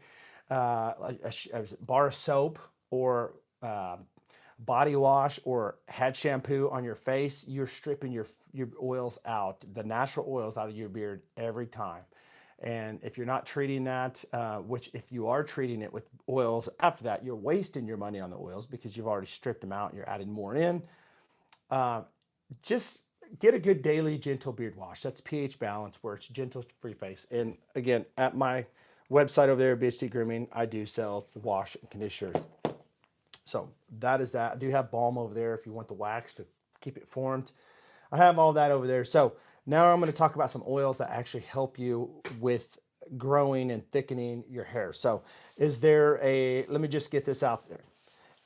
Speaker 1: a bar of soap or body wash or head shampoo on your face, you're stripping your oils out, the natural oils out of your beard every time. And if you're not treating that, which if you are treating it with oils after that, you're wasting your money on the oils because you've already stripped them out and you're adding more in. Just get a good daily gentle beard wash. That's pH balance, where it's gentle for your face. And again, at my website over there, BHT Grooming, I do sell the wash and conditioners. So that is that. I do have balm over there if you want the wax to keep it formed. I have all that over there. So now I'm going to talk about some oils that actually help you with growing and thickening your hair. So let me just get this out there.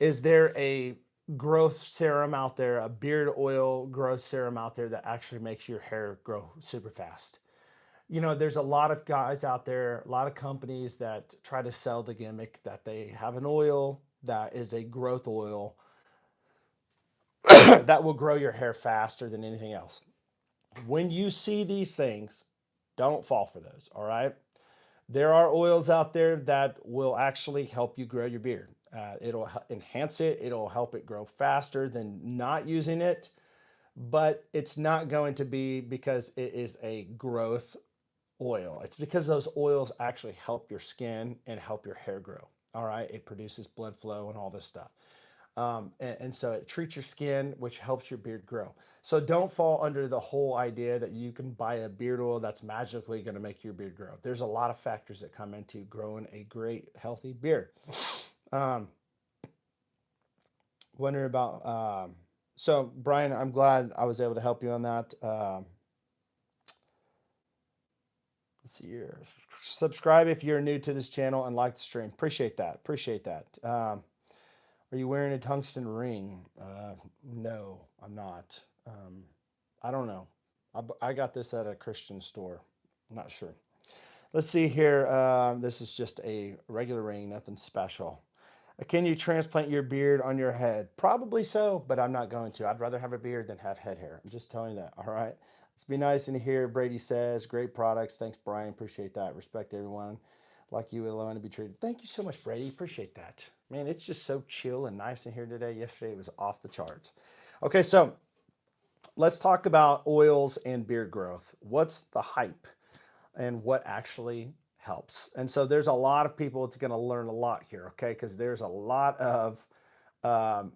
Speaker 1: Is there a growth serum out there, a beard oil growth serum out there that actually makes your hair grow super fast? There's a lot of guys out there, a lot of companies that try to sell the gimmick that they have an oil that is a growth oil that will grow your hair faster than anything else. When you see these things, don't fall for those, all right? There are oils out there that will actually help you grow your beard. It'll enhance it. It'll help it grow faster than not using it, but it's not going to be because it is a growth oil. It's because those oils actually help your skin and help your hair grow, all right? It produces blood flow and all this stuff. And so it treats your skin, which helps your beard grow. So don't fall under the whole idea that you can buy a beard oil that's magically going to make your beard grow. There's a lot of factors that come into growing a great, healthy beard. Wondering about, so Brian, I'm glad I was able to help you on that. Let's see here. Subscribe if you're new to this channel and like the stream. Appreciate that. Appreciate that. Are you wearing a tungsten ring? No, I'm not. I don't know. I got this at a Christian store. I'm not sure. Let's see here. This is just a regular ring, nothing special. Can you transplant your beard on your head? Probably so, but I'm not going to. I'd rather have a beard than have head hair. I'm just telling you that, all right? Let's be nice in here. Brady says, great products. Thanks, Brian. Appreciate that. Respect everyone. Like you, allowing to be treated. Thank you so much, Brady. Appreciate that. Man, it's just so chill and nice in here today. Yesterday it was off the charts. Okay, so let's talk about oils and beard growth. What's the hype? and what actually helps. And so there's a lot of people that's going to learn a lot here, okay? Because there's um, a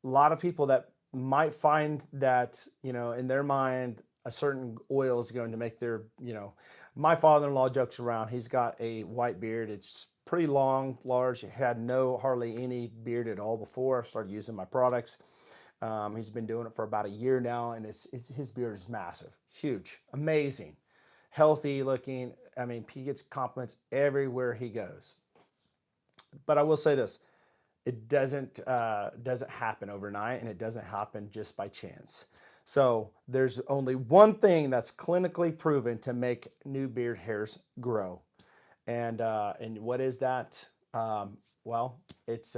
Speaker 1: lot of people that might find that, you know, in their mind, a certain oil is going to make their, you know, my father-in-law jokes around. He's got a white beard. It's pretty long, large. He had hardly any beard at all before I started using my products. He's been doing it for about a year now, and his beard is massive, huge, amazing, healthy looking. I mean, he gets compliments everywhere he goes. But I will say this: it doesn't happen overnight, and it doesn't happen just by chance. So there's only one thing that's clinically proven to make new beard hairs grow, and what is that? Well, it's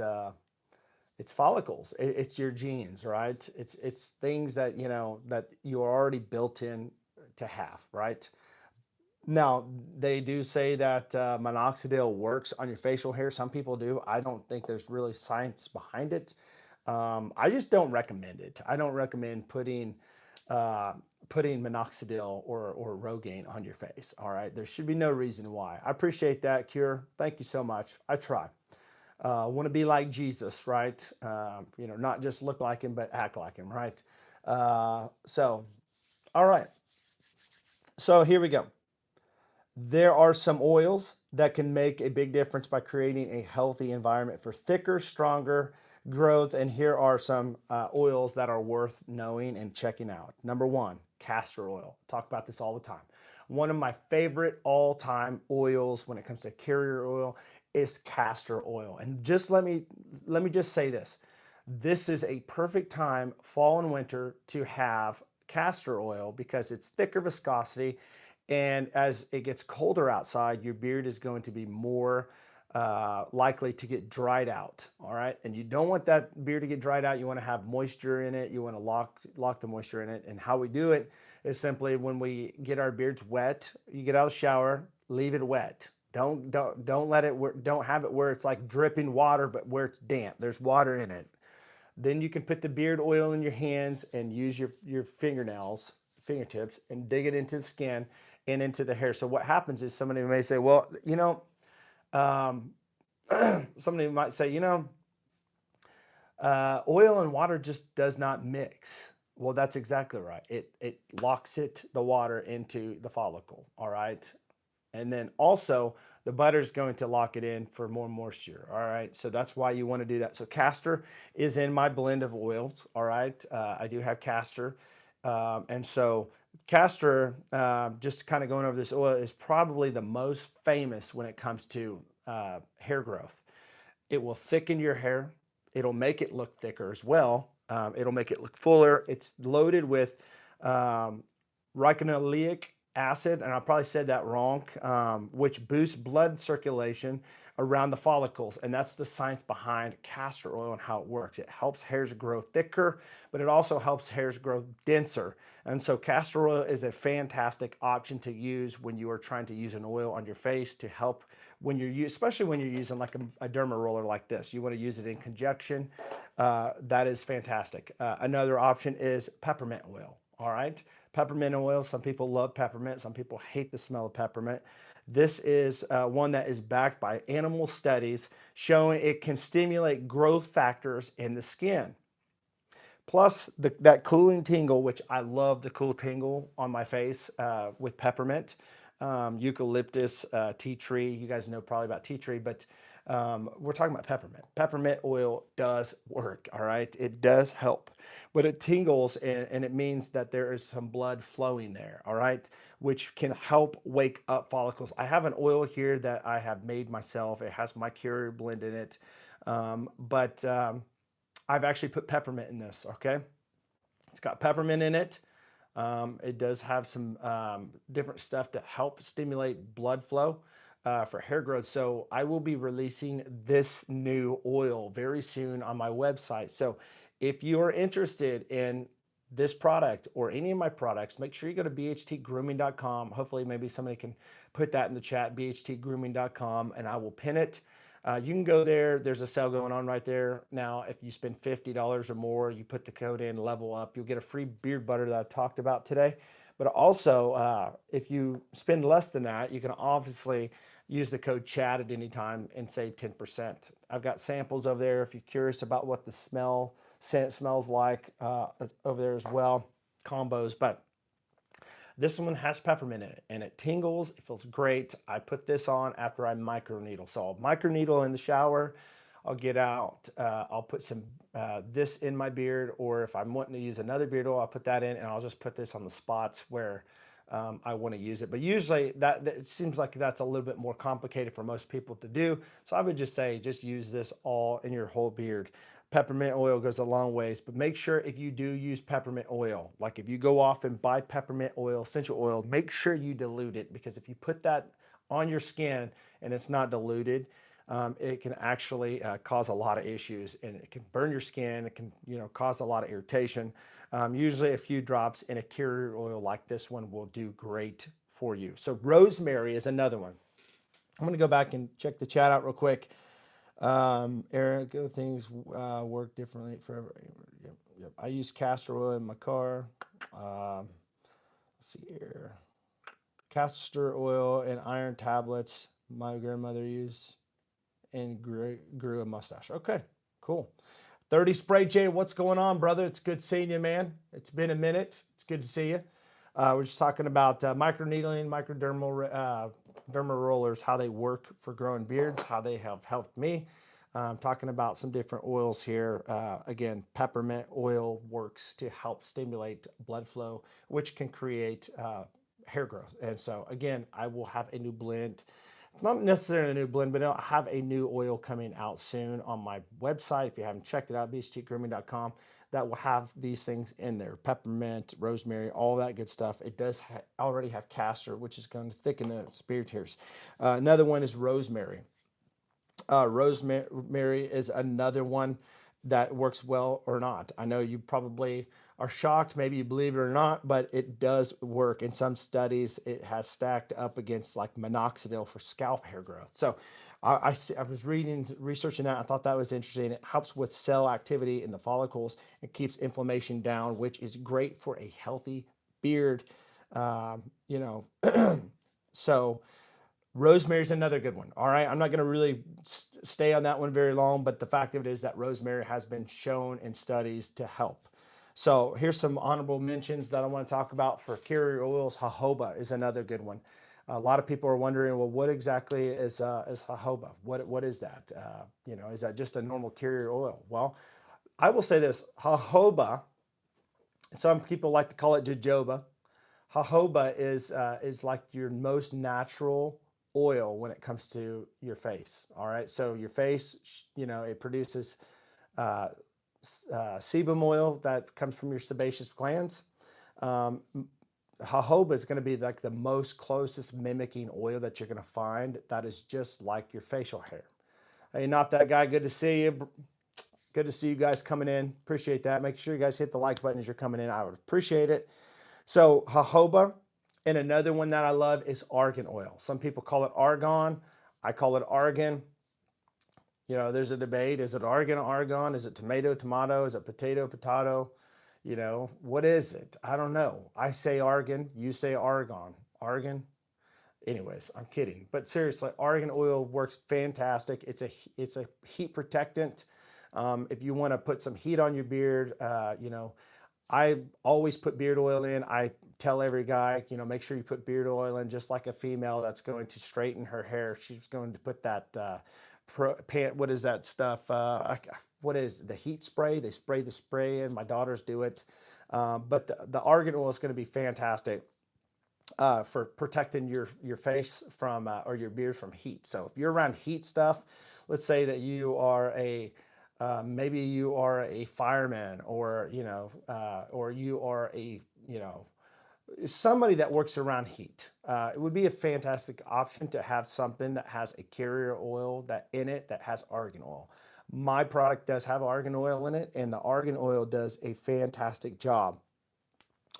Speaker 1: follicles. It's your genes, right? It's things that you know that you are already built in to have, right? Now, they do say that minoxidil works on your facial hair. Some people do. I don't think there's really science behind it. I just don't recommend it. I don't recommend uh, putting minoxidil or Rogaine on your face. All right, there should be no reason why. I appreciate that, Cure. Thank you so much. I try. Want to be like Jesus, right? You know, not just look like him, but act like him, right? So, all right. So here we go. There are some oils that can make a big difference by creating a healthy environment for thicker, stronger growth. And here are some oils that are worth knowing and checking out. Number one, castor oil. Talk about this all the time. One of my favorite all-time oils when it comes to carrier oil is castor oil. And just let me just say this. This is a perfect time, fall and winter, to have castor oil because it's thicker viscosity, and as it gets colder outside, your beard is going to be more likely to get dried out. All right, and you don't want that beard to get dried out. You want to have moisture in it. You want to lock the moisture in it. And how we do it is simply when we get our beards wet. You get out of the shower, leave it wet. Don't let it. Don't have it where it's like dripping water, but where it's damp. There's water in it. Then you can put the beard oil in your hands and use your fingertips, and dig it into the skin and into the hair. So what happens is somebody may say, well, you know, um, somebody might say, you know, oil and water just does not mix. Well, that's exactly right. It locks the water into the follicle. All right. And then also the butter is going to lock it in for more moisture. All right. So that's why you want to do that. So castor is in my blend of oils. All right. I do have castor. And so castor, just kind of going over this oil, is probably the most famous when it comes to hair growth. It will thicken your hair. It'll make it look thicker as well. It'll make it look fuller. It's loaded with um, ricinoleic acid, and I probably said that wrong, which boosts blood circulation around the follicles. And that's the science behind castor oil and how it works. It helps hairs grow thicker, but it also helps hairs grow denser. And so castor oil is a fantastic option to use when you are trying to use an oil on your face to help when especially when you're using like a derma roller like this. You want to use it in conjunction. That is fantastic. Another option is peppermint oil. All right. Peppermint oil. Some people love peppermint. Some people hate the smell of peppermint. This is one that is backed by animal studies showing it can stimulate growth factors in the skin. Plus that cooling tingle, which I love the cool tingle on my face with peppermint, eucalyptus, tea tree. You guys know probably about tea tree, but we're talking about peppermint. Peppermint oil does work, all right? It does help, but it tingles and it means that there is some blood flowing there, all right? Which can help wake up follicles. I have an oil here that I have made myself. It has my carrier blend in it, but I've actually put peppermint in this, okay? It's got peppermint in it. It does have some different stuff to help stimulate blood flow for hair growth. So I will be releasing this new oil very soon on my website. So if you are interested in this product or any of my products, make sure you go to bhtgrooming.com. Hopefully maybe somebody can put that in the chat, bhtgrooming.com, and I will pin it. You can go there. There's a sale going on right there. Now, if you spend $50 or more, you put the code in, level up, you'll get a free beard butter that I talked about today. But also, if you spend less than that, you can obviously use the code chat at any time and save 10%. I've got samples over there if you're curious about what the scent smells like over there as well, combos. But this one has peppermint in it and it tingles. It feels great. I put this on after I microneedle. So I'll microneedle in the shower. I'll get out. I'll put some this in my beard, or if I'm wanting to use another beard oil, I'll put that in, and I'll just put this on the spots where I want to use it. But usually that it seems like that's a little bit more complicated for most people to do. So I would just say just use this all in your whole beard. Peppermint oil goes a long ways, but make sure if you do use peppermint oil, like if you go off and buy peppermint oil, essential oil, make sure you dilute it, because if you put that on your skin and it's not diluted, it can actually cause a lot of issues, and it can burn your skin. It can, cause a lot of irritation. Usually a few drops in a carrier oil like this one will do great for you. So rosemary is another one. I'm going to go back and check the chat out real quick. Eric, things work differently for yep, yep. I use castor oil in my car. Let's see here. Castor oil and iron tablets my grandmother used and grew a mustache. Okay, cool. 30 Spray J, what's going on, brother? It's good seeing you, man. It's been a minute. It's good to see you. We're just talking about microneedling, microdermal derma rollers, how they work for growing beards, how they have helped me. Talking about some different oils here. Again, peppermint oil works to help stimulate blood flow, which can create hair growth. And so again, I will have a new blend. It's not necessarily a new blend, but I'll have a new oil coming out soon on my website. If you haven't checked it out, bhtgrooming.com, that will have these things in there. Peppermint, rosemary, all that good stuff. It does already have castor, which is going to thicken the beard hairs. Another one is rosemary. Rosemary is another one that works well or not. I know you probably are shocked, maybe you believe it or not, but it does work. In some studies, it has stacked up against like minoxidil for scalp hair growth. So I was researching that. I thought that was interesting. It helps with cell activity in the follicles and keeps inflammation down, which is great for a healthy beard. So rosemary is another good one. All right. I'm not going to really stay on that one very long, but the fact of it is that rosemary has been shown in studies to help. So here's some honorable mentions that I want to talk about for carrier oils. Jojoba is another good one. A lot of people are wondering, well, what exactly is jojoba? What is that? Is that just a normal carrier oil? Well, I will say this: jojoba. Some people like to call it jojoba. Jojoba is like your most natural oil when it comes to your face. All right, so your face, it produces sebum oil that comes from your sebaceous glands. Jojoba is going to be like the most closest mimicking oil that you're going to find that is just like your facial hair. Hey, not that guy. Good to see you. Good to see you guys coming in. Appreciate that. Make sure you guys hit the like button as you're coming in. I would appreciate it. So jojoba, and another one that I love is argan oil. Some people call it argon. I call it argan. There's a debate. Is it argon? Is it tomato? Is it potato? What is it? I don't know. I say argan. You say argon. Argan. Anyways, I'm kidding. But seriously, argan oil works fantastic. It's a heat protectant. If you want to put some heat on your beard, I always put beard oil in. I tell every guy, make sure you put beard oil in, just like a female that's going to straighten her hair. She's going to put that what is that stuff? What is the heat spray? They spray the spray in. My daughters do it. But the argan oil is going to be fantastic for protecting your face from or your beard from heat. So if you're around heat stuff, let's say that you are maybe you are a fireman, or you are a somebody that works around heat. It would be a fantastic option to have something that has a carrier oil that has argan oil. My product does have argan oil in it, and the argan oil does a fantastic job.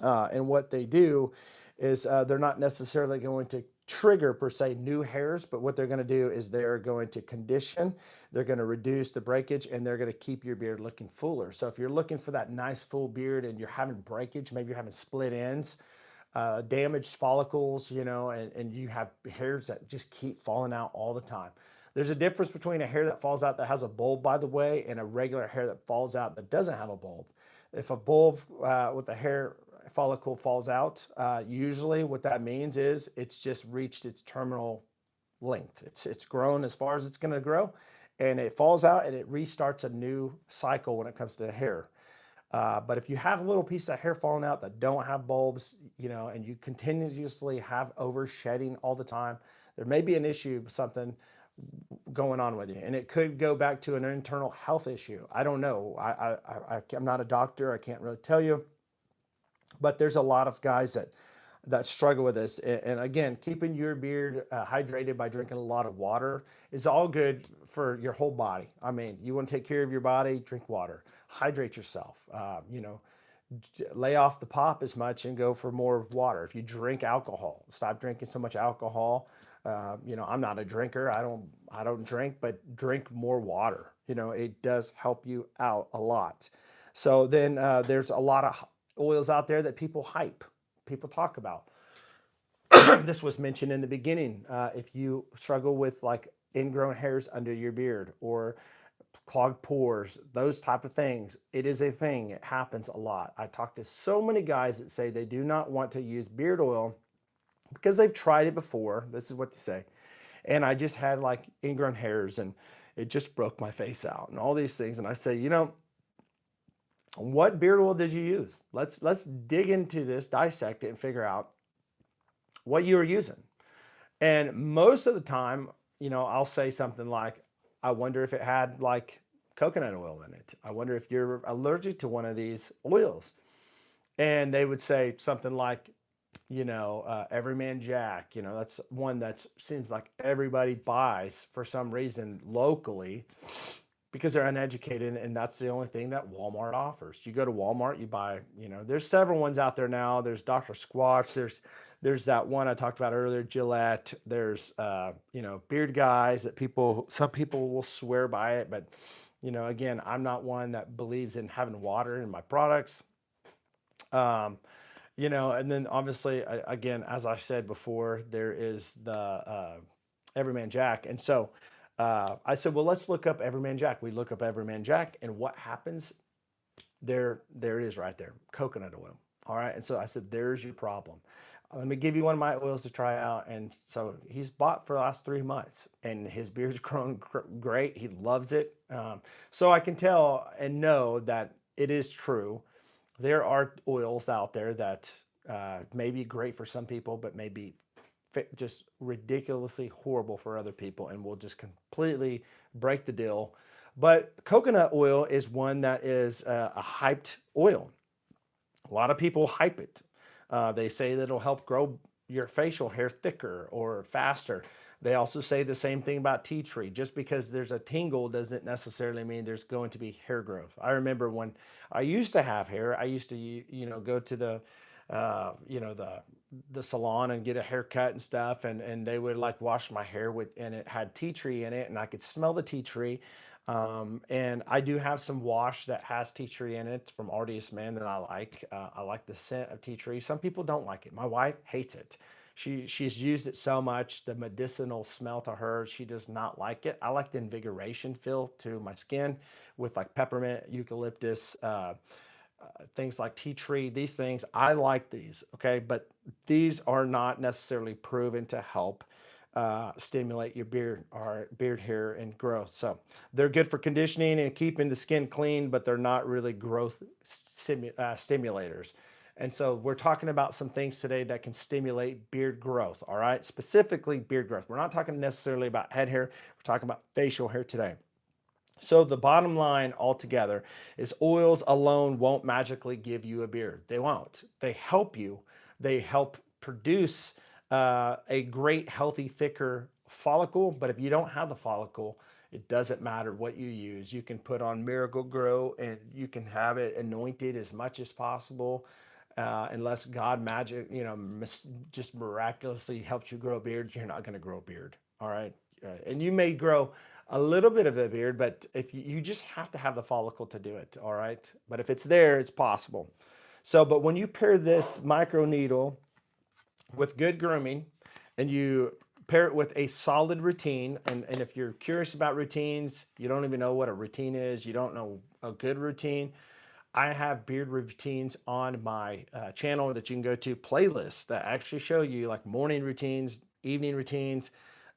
Speaker 1: And what they do is they're not necessarily going to trigger per se new hairs, but what they're going to do is they're going to condition, they're going to reduce the breakage, and they're going to keep your beard looking fuller. So if you're looking for that nice full beard and you're having breakage, maybe you're having split ends, damaged follicles, you know, and you have hairs that just keep falling out all the time. There's a difference between a hair that falls out that has a bulb, by the way, and a regular hair that falls out that doesn't have a bulb. If a bulb with a hair follicle falls out, usually what that means is it's just reached its terminal length. It's grown as far as it's going to grow, and it falls out and it restarts a new cycle when it comes to hair. But if you have a little piece of hair falling out that don't have bulbs, you know, and you continuously have over shedding all the time, there may be an issue, something going on with you, and it could go back to an internal health issue. I don't know. I'm not a doctor. I can't really tell you, but there's a lot of guys that struggle with this. And again, keeping your beard hydrated by drinking a lot of water is all good for your whole body. I mean, you want to take care of your body, drink water, hydrate yourself. You know, lay off the pop as much and go for more water. If you drink alcohol, stop drinking so much alcohol. You know, I'm not a drinker. I don't drink, but drink more water. You know, it does help you out a lot. So then there's a lot of oils out there that people hype, people talk about. This was mentioned in the beginning. If you struggle with like ingrown hairs under your beard or clogged pores, those type of things, it is a thing. It happens a lot. I talk to so many guys that say they do not want to use beard oil because they've tried it before. This is what they say. And I just had like ingrown hairs and it just broke my face out and all these things. And I say, you know, what beard oil did you use? Let's dig into this, dissect it, and figure out what you were using. And most of the time, you know, I'll say something like, I wonder if it had like coconut oil in it. I wonder if you're allergic to one of these oils. And they would say something like, you know, Everyman Jack, you know, that's one that seems like everybody buys for some reason locally because they're uneducated, and that's the only thing that Walmart offers. You go to Walmart, you buy, you know, there's several ones out there now. There's Dr. Squatch, there's that one I talked about earlier, Gillette. There's you know, Beard Guys that some people will swear by it, but you know, again, I'm not one that believes in having water in my products. You know, and then obviously, again, as I said before, there is the Everyman Jack. And so I said, well, let's look up Everyman Jack. We look up Everyman Jack, and what happens? There it is right there, coconut oil. All right. And so I said, there's your problem. Let me give you one of my oils to try out. And so he's bought for the last 3 months and his beard's grown great. He loves it. So I can tell and know that it is true. There are oils out there that may be great for some people, but may be just ridiculously horrible for other people and will just completely break the deal. But coconut oil is one that is a hyped oil. A lot of people hype it. They say that it'll help grow your facial hair thicker or faster. They also say the same thing about tea tree. Just because there's a tingle doesn't necessarily mean there's going to be hair growth. I remember when I used to have hair, I used to, you know, go to the, you know, the salon and get a haircut and stuff. And they would like wash my hair with, and it had tea tree in it and I could smell the tea tree. And I do have some wash that has tea tree in it from Artiest Man that I like. I like the scent of tea tree. Some people don't like it. My wife hates it. She's used it so much, the medicinal smell to her, she does not like it. I like the invigoration feel to my skin with like peppermint, eucalyptus, things like tea tree, these things. I like these, okay? But these are not necessarily proven to help stimulate your beard hair and growth. So they're good for conditioning and keeping the skin clean, but they're not really growth stimulators. And so we're talking about some things today that can stimulate beard growth, all right? Specifically beard growth. We're not talking necessarily about head hair. We're talking about facial hair today. So the bottom line altogether is oils alone won't magically give you a beard. They won't. They help you. They help produce a great, healthy, thicker follicle. But if you don't have the follicle, it doesn't matter what you use. You can put on Miracle Grow and you can have it anointed as much as possible. Unless God magic, you know, just miraculously helps you grow a beard, you're not going to grow a beard. All right. And you may grow a little bit of a beard, but if you just have to have the follicle to do it. All right. But if it's there, it's possible. So, but when you pair this microneedle with good grooming and you pair it with a solid routine, and if you're curious about routines, you don't even know what a routine is, you don't know a good routine, I have beard routines on my channel that you can go to, playlists that actually show you like morning routines, evening routines,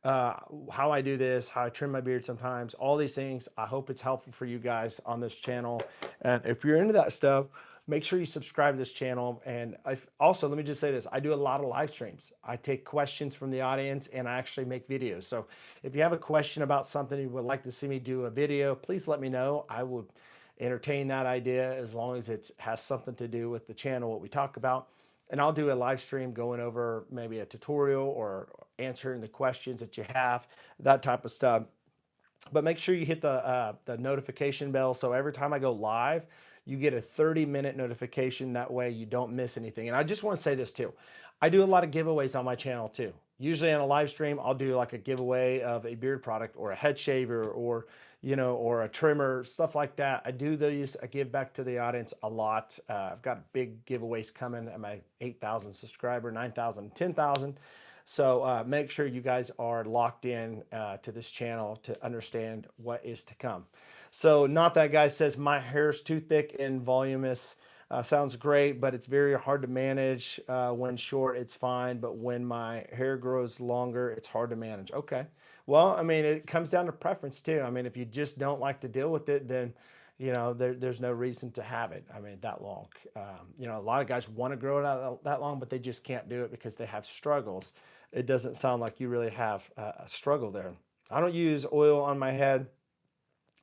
Speaker 1: uh, how I do this, how I trim my beard sometimes, all these things. I hope it's helpful for you guys on this channel. And if you're into that stuff, make sure you subscribe to this channel. And also, let me just say this, I do a lot of live streams. I take questions from the audience and I actually make videos. So if you have a question about something you would like to see me do a video, please let me know. I would entertain that idea as long as it has something to do with the channel, what we talk about. And I'll do a live stream going over maybe a tutorial or answering the questions that you have, that type of stuff. But make sure you hit the notification bell, so every time I go live, you get a 30-minute notification. That way you don't miss anything. And I just want to say this too. I do a lot of giveaways on my channel too. Usually on a live stream, I'll do like a giveaway of a beard product or a head shaver or, or a trimmer, stuff like that. I do these. I give back to the audience a lot. I've got big giveaways coming at my 8,000 subscriber, 9,000, 10,000. So make sure you guys are locked in to this channel to understand what is to come. So not that guy says my hair's too thick and voluminous. Sounds great, but it's very hard to manage. When short, it's fine, but when my hair grows longer, it's hard to manage. Okay. Well, I mean, it comes down to preference too. I mean, if you just don't like to deal with it, then there's no reason to have it. I mean, that long. A lot of guys want to grow it out that long, but they just can't do it because they have struggles. It doesn't sound like you really have a struggle there. I don't use oil on my head.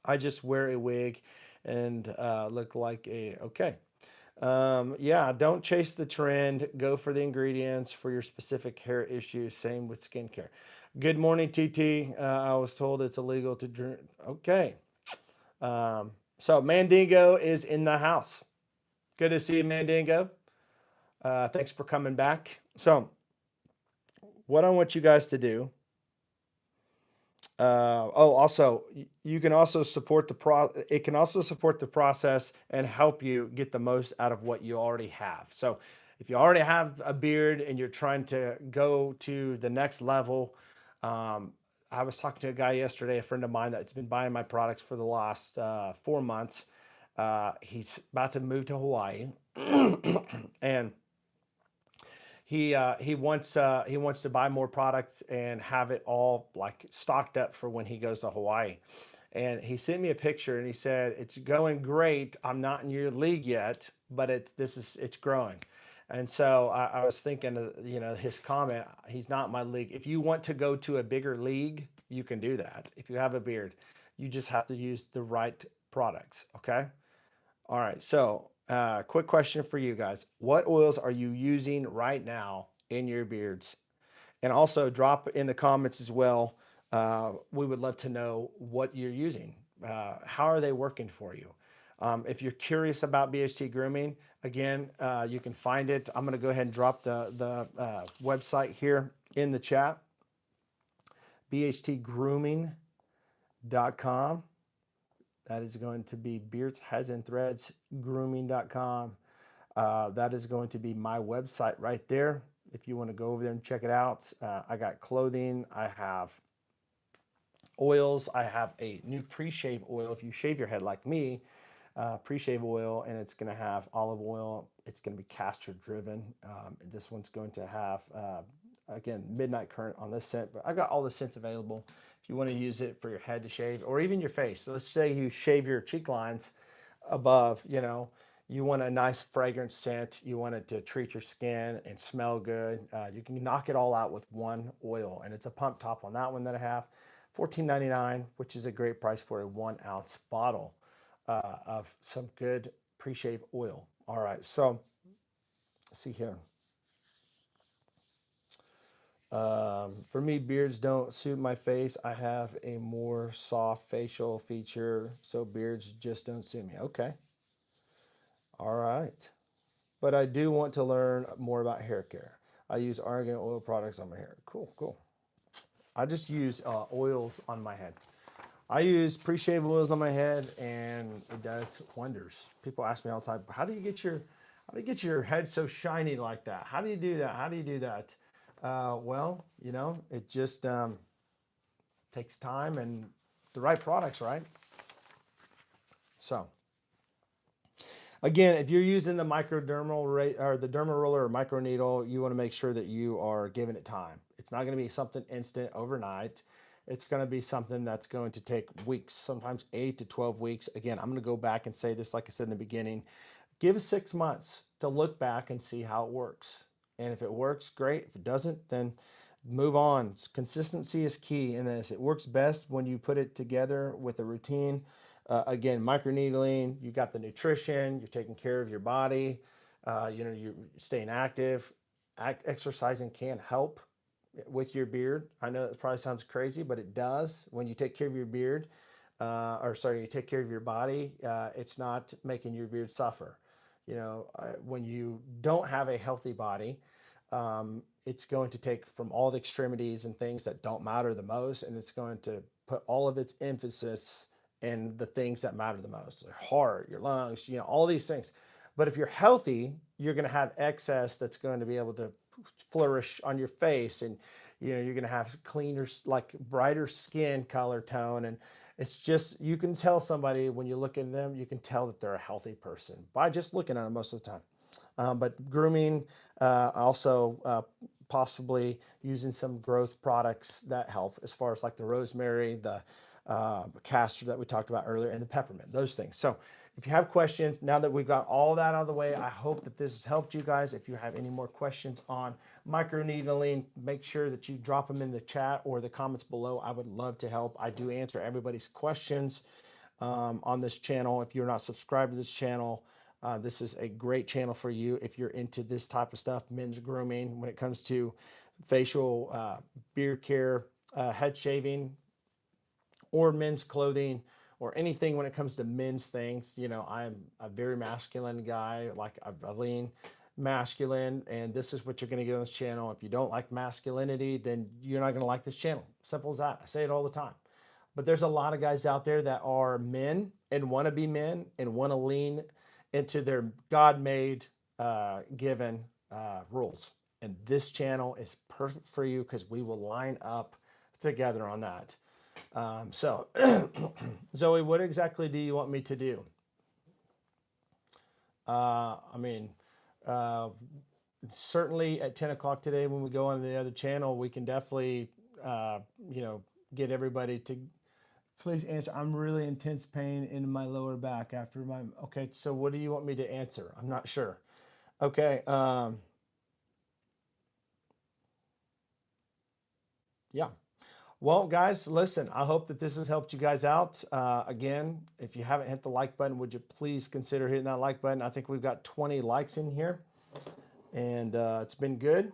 Speaker 1: I just wear a wig and look like okay. Yeah, don't chase the trend. Go for the ingredients for your specific hair issues. Same with skincare. Good morning, TT. I was told it's illegal to drink. Okay. So Mandingo is in the house. Good to see you, Mandingo. Thanks for coming back. So what I want you guys to do. Also, you can also support it can also support the process and help you get the most out of what you already have. So if you already have a beard and you're trying to go to the next level, I was talking to a guy yesterday, a friend of mine that's been buying my products for the last 4 months. He's about to move to Hawaii, and he wants to buy more products and have it all like stocked up for when he goes to Hawaii. And he sent me a picture and he said, "It's going great. I'm not in your league yet, but it's growing." And so I was thinking, his comment, he's not in my league. If you want to go to a bigger league, you can do that. If you have a beard, you just have to use the right products. Okay. All right. So, quick question for you guys. What oils are you using right now in your beards? And also drop in the comments as well. We would love to know what you're using. How are they working for you? If you're curious about BHT grooming, again, you can find it. I'm going to go ahead and drop the website here in the chat. BHTgrooming.com. That is going to be Beards, Heads, and Threads, grooming.com. That is going to be my website right there. If you want to go over there and check it out, I got clothing, I have oils, I have a new pre-shave oil. If you shave your head like me, pre-shave oil, and it's going to have olive oil. It's going to be castor driven. This one's going to have, again, midnight current on this scent, but I've got all the scents available. If you want to use it for your head to shave or even your face. So let's say you shave your cheek lines above, you want a nice fragrant scent. You want it to treat your skin and smell good. You can knock it all out with one oil, and it's a pump top on that one that I have. $14.99, which is a great price for a 1 ounce bottle of some good pre-shave oil. All right, so let's see here. For me, beards don't suit my face. I have a more soft facial feature, so beards just don't suit me. Okay. All right. But I do want to learn more about hair care. I use argan oil products on my hair. Cool, cool. I just use oils on my head. I use pre-shave oils on my head, and it does wonders. People ask me all the time, how do you get your head so shiny like that? How do you do that? How do you do that? Well, you know, it just takes time and the right products, right? So again, if you're using the microdermal or the derma roller or microneedle, you want to make sure that you are giving it time. It's not going to be something instant overnight. It's going to be something that's going to take weeks, sometimes 8 to 12 weeks. Again, I'm going to go back and say this, like I said in the beginning, give us 6 months to look back and see how it works. And if it works, great. If it doesn't, then move on. Consistency is key in this. It works best when you put it together with a routine. Again, microneedling, you got the nutrition, you're taking care of your body, you know, you're staying active. Exercising can help with your beard. I know that probably sounds crazy, but it does. When you take care of your beard, or sorry, you take care of your body, it's not making your beard suffer. You know, when you don't have a healthy body, it's going to take from all the extremities and things that don't matter the most, and it's going to put all of its emphasis in the things that matter the most: your heart, your lungs, you know, all these things. But if you're healthy, you're going to have excess that's going to be able to flourish on your face, and you know, you're going to have cleaner, like brighter skin color tone. And it's just, you can tell somebody when you look at them, you can tell that they're a healthy person by just looking at them most of the time. But grooming, also possibly using some growth products that help, as far as like the rosemary, the castor that we talked about earlier, and the peppermint, those things. So if you have questions, now that we've got all that out of the way, I hope that this has helped you guys. If you have any more questions on microneedling, make sure that you drop them in the chat or the comments below. I would love to help. I do answer everybody's questions on this channel. If you're not subscribed to this channel, this is a great channel for you if you're into this type of stuff, men's grooming, when it comes to facial, beard care, head shaving, or men's clothing, or anything when it comes to men's things. You know, I'm a very masculine guy, like I lean masculine, and this is what you're going to get on this channel. If you don't like masculinity, then you're not going to like this channel. Simple as that. I say it all the time. But there's a lot of guys out there that are men and want to be men and want to lean into their God-made, given rules. And this channel is perfect for you because we will line up together on that. So, Zoe, what exactly do you want me to do? I mean, certainly at 10 o'clock today, when we go on the other channel, we can definitely, you know, get everybody to please answer. I'm really intense pain in my lower back after my, okay. So what do you want me to answer? I'm not sure. Okay. Yeah. Well, guys, listen, I hope that this has helped you guys out. Again, if you haven't hit the like button, would you please consider hitting that like button? I think we've got 20 likes in here, and it's been good.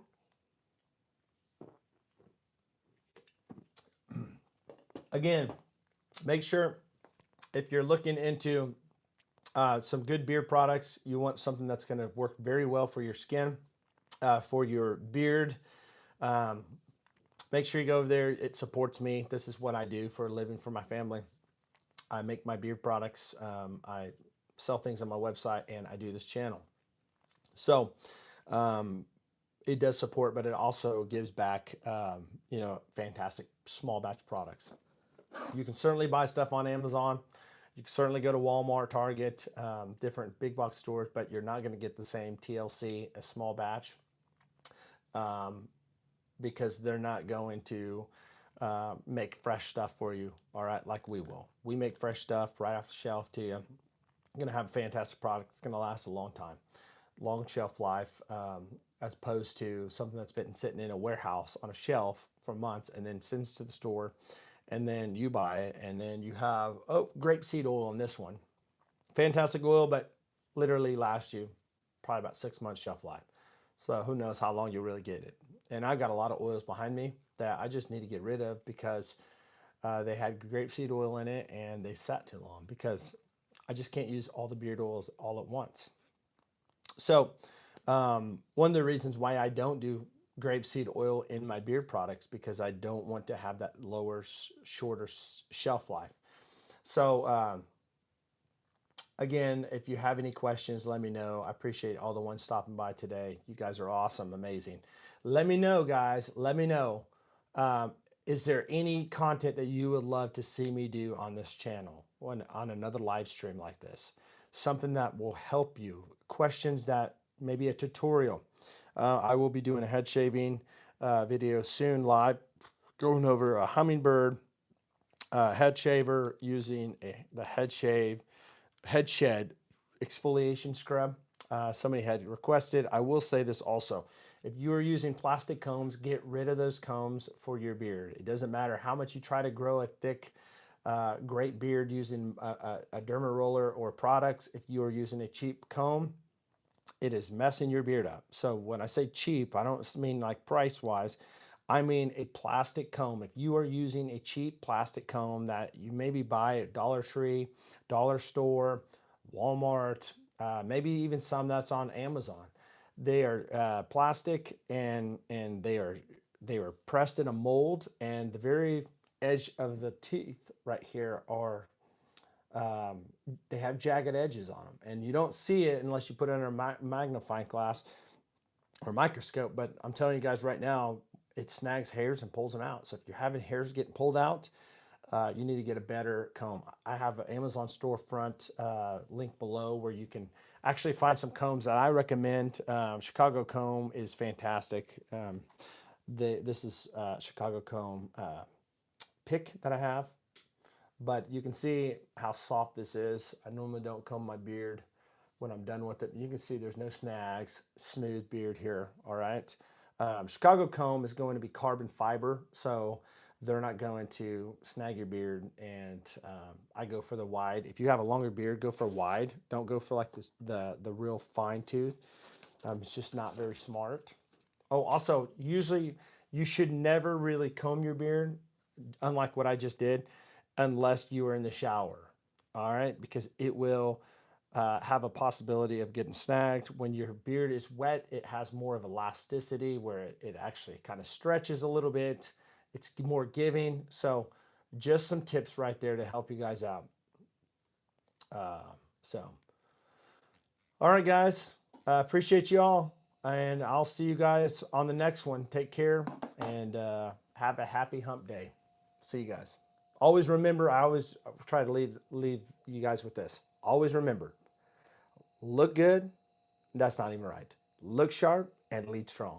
Speaker 1: Again, make sure if you're looking into some good beard products, you want something that's going to work very well for your skin, for your beard. Make sure you go over there. It supports me. This is what I do for a living for my family. I make my beard products. I sell things on my website, and I do this channel. So it does support, but it also gives back, you know, fantastic small batch products. You can certainly buy stuff on Amazon. You can certainly go to Walmart, Target, different big box stores, but you're not going to get the same TLC as small batch, because they're not going to make fresh stuff for you, all right, like we will. We make fresh stuff right off the shelf to you. You're going to have a fantastic product. It's going to last a long time, long shelf life, as opposed to something that's been sitting in a warehouse on a shelf for months and then sends to the store, and then you buy it, and then you have, oh, grapeseed oil on this one. Fantastic oil, but literally lasts you probably about 6 months shelf life. So who knows how long you'll really get it. And I've got a lot of oils behind me that I just need to get rid of because they had grapeseed oil in it and they sat too long, because I just can't use all the beard oils all at once. So one of the reasons why I don't do grapeseed oil in my beard products, because I don't want to have that lower, shorter shelf life. So Again, if you have any questions, let me know. I appreciate all the ones stopping by today. You guys are awesome, amazing. Let me know, guys. Let me know. Um, is there any content that you would love to see me do on this channel, on another live stream like this? Something that will help you. Questions that maybe a tutorial. I will be doing a head shaving video soon live, going over a hummingbird head shaver using the head shed exfoliation scrub. Somebody had requested. I will say this also. If you are using plastic combs, get rid of those combs for your beard. It doesn't matter how much you try to grow a thick, great beard using a derma roller or products. If you are using a cheap comb, it is messing your beard up. So when I say cheap, I don't mean like price wise. I mean a plastic comb. If you are using a cheap plastic comb that you maybe buy at Dollar Tree, Dollar Store, Walmart, maybe even some that's on Amazon, they are plastic and they are pressed in a mold, and the very edge of the teeth right here are um, they have jagged edges on them, and you don't see it unless you put it under a magnifying glass or microscope. But I'm telling you guys right now, it snags hairs and pulls them out. So if you're having hairs getting pulled out, you need to get a better comb. I have an Amazon storefront link below where you can actually find some combs that I recommend. Chicago comb is fantastic. This is Chicago comb pick that I have, but you can see how soft this is. I normally don't comb my beard when I'm done with it. You can see there's no snags, smooth beard here, all right? Chicago comb is going to be carbon fiber, so they're not going to snag your beard, and I go for the wide. If you have a longer beard, go for wide. Don't go for like the real fine tooth. It's just not very smart. Oh, also, usually you should never really comb your beard, unlike what I just did, unless you are in the shower. All right, because it will have a possibility of getting snagged. When your beard is wet, it has more of elasticity where it actually kind of stretches a little bit. It's more giving. So just some tips right there to help you guys out. Uh, so, all right, guys, appreciate you all. And I'll see you guys on the next one. Take care and have a happy hump day. See you guys. Always remember, I always try to leave you guys with this. Always remember, look good, that's not even right. Look sharp and lead strong.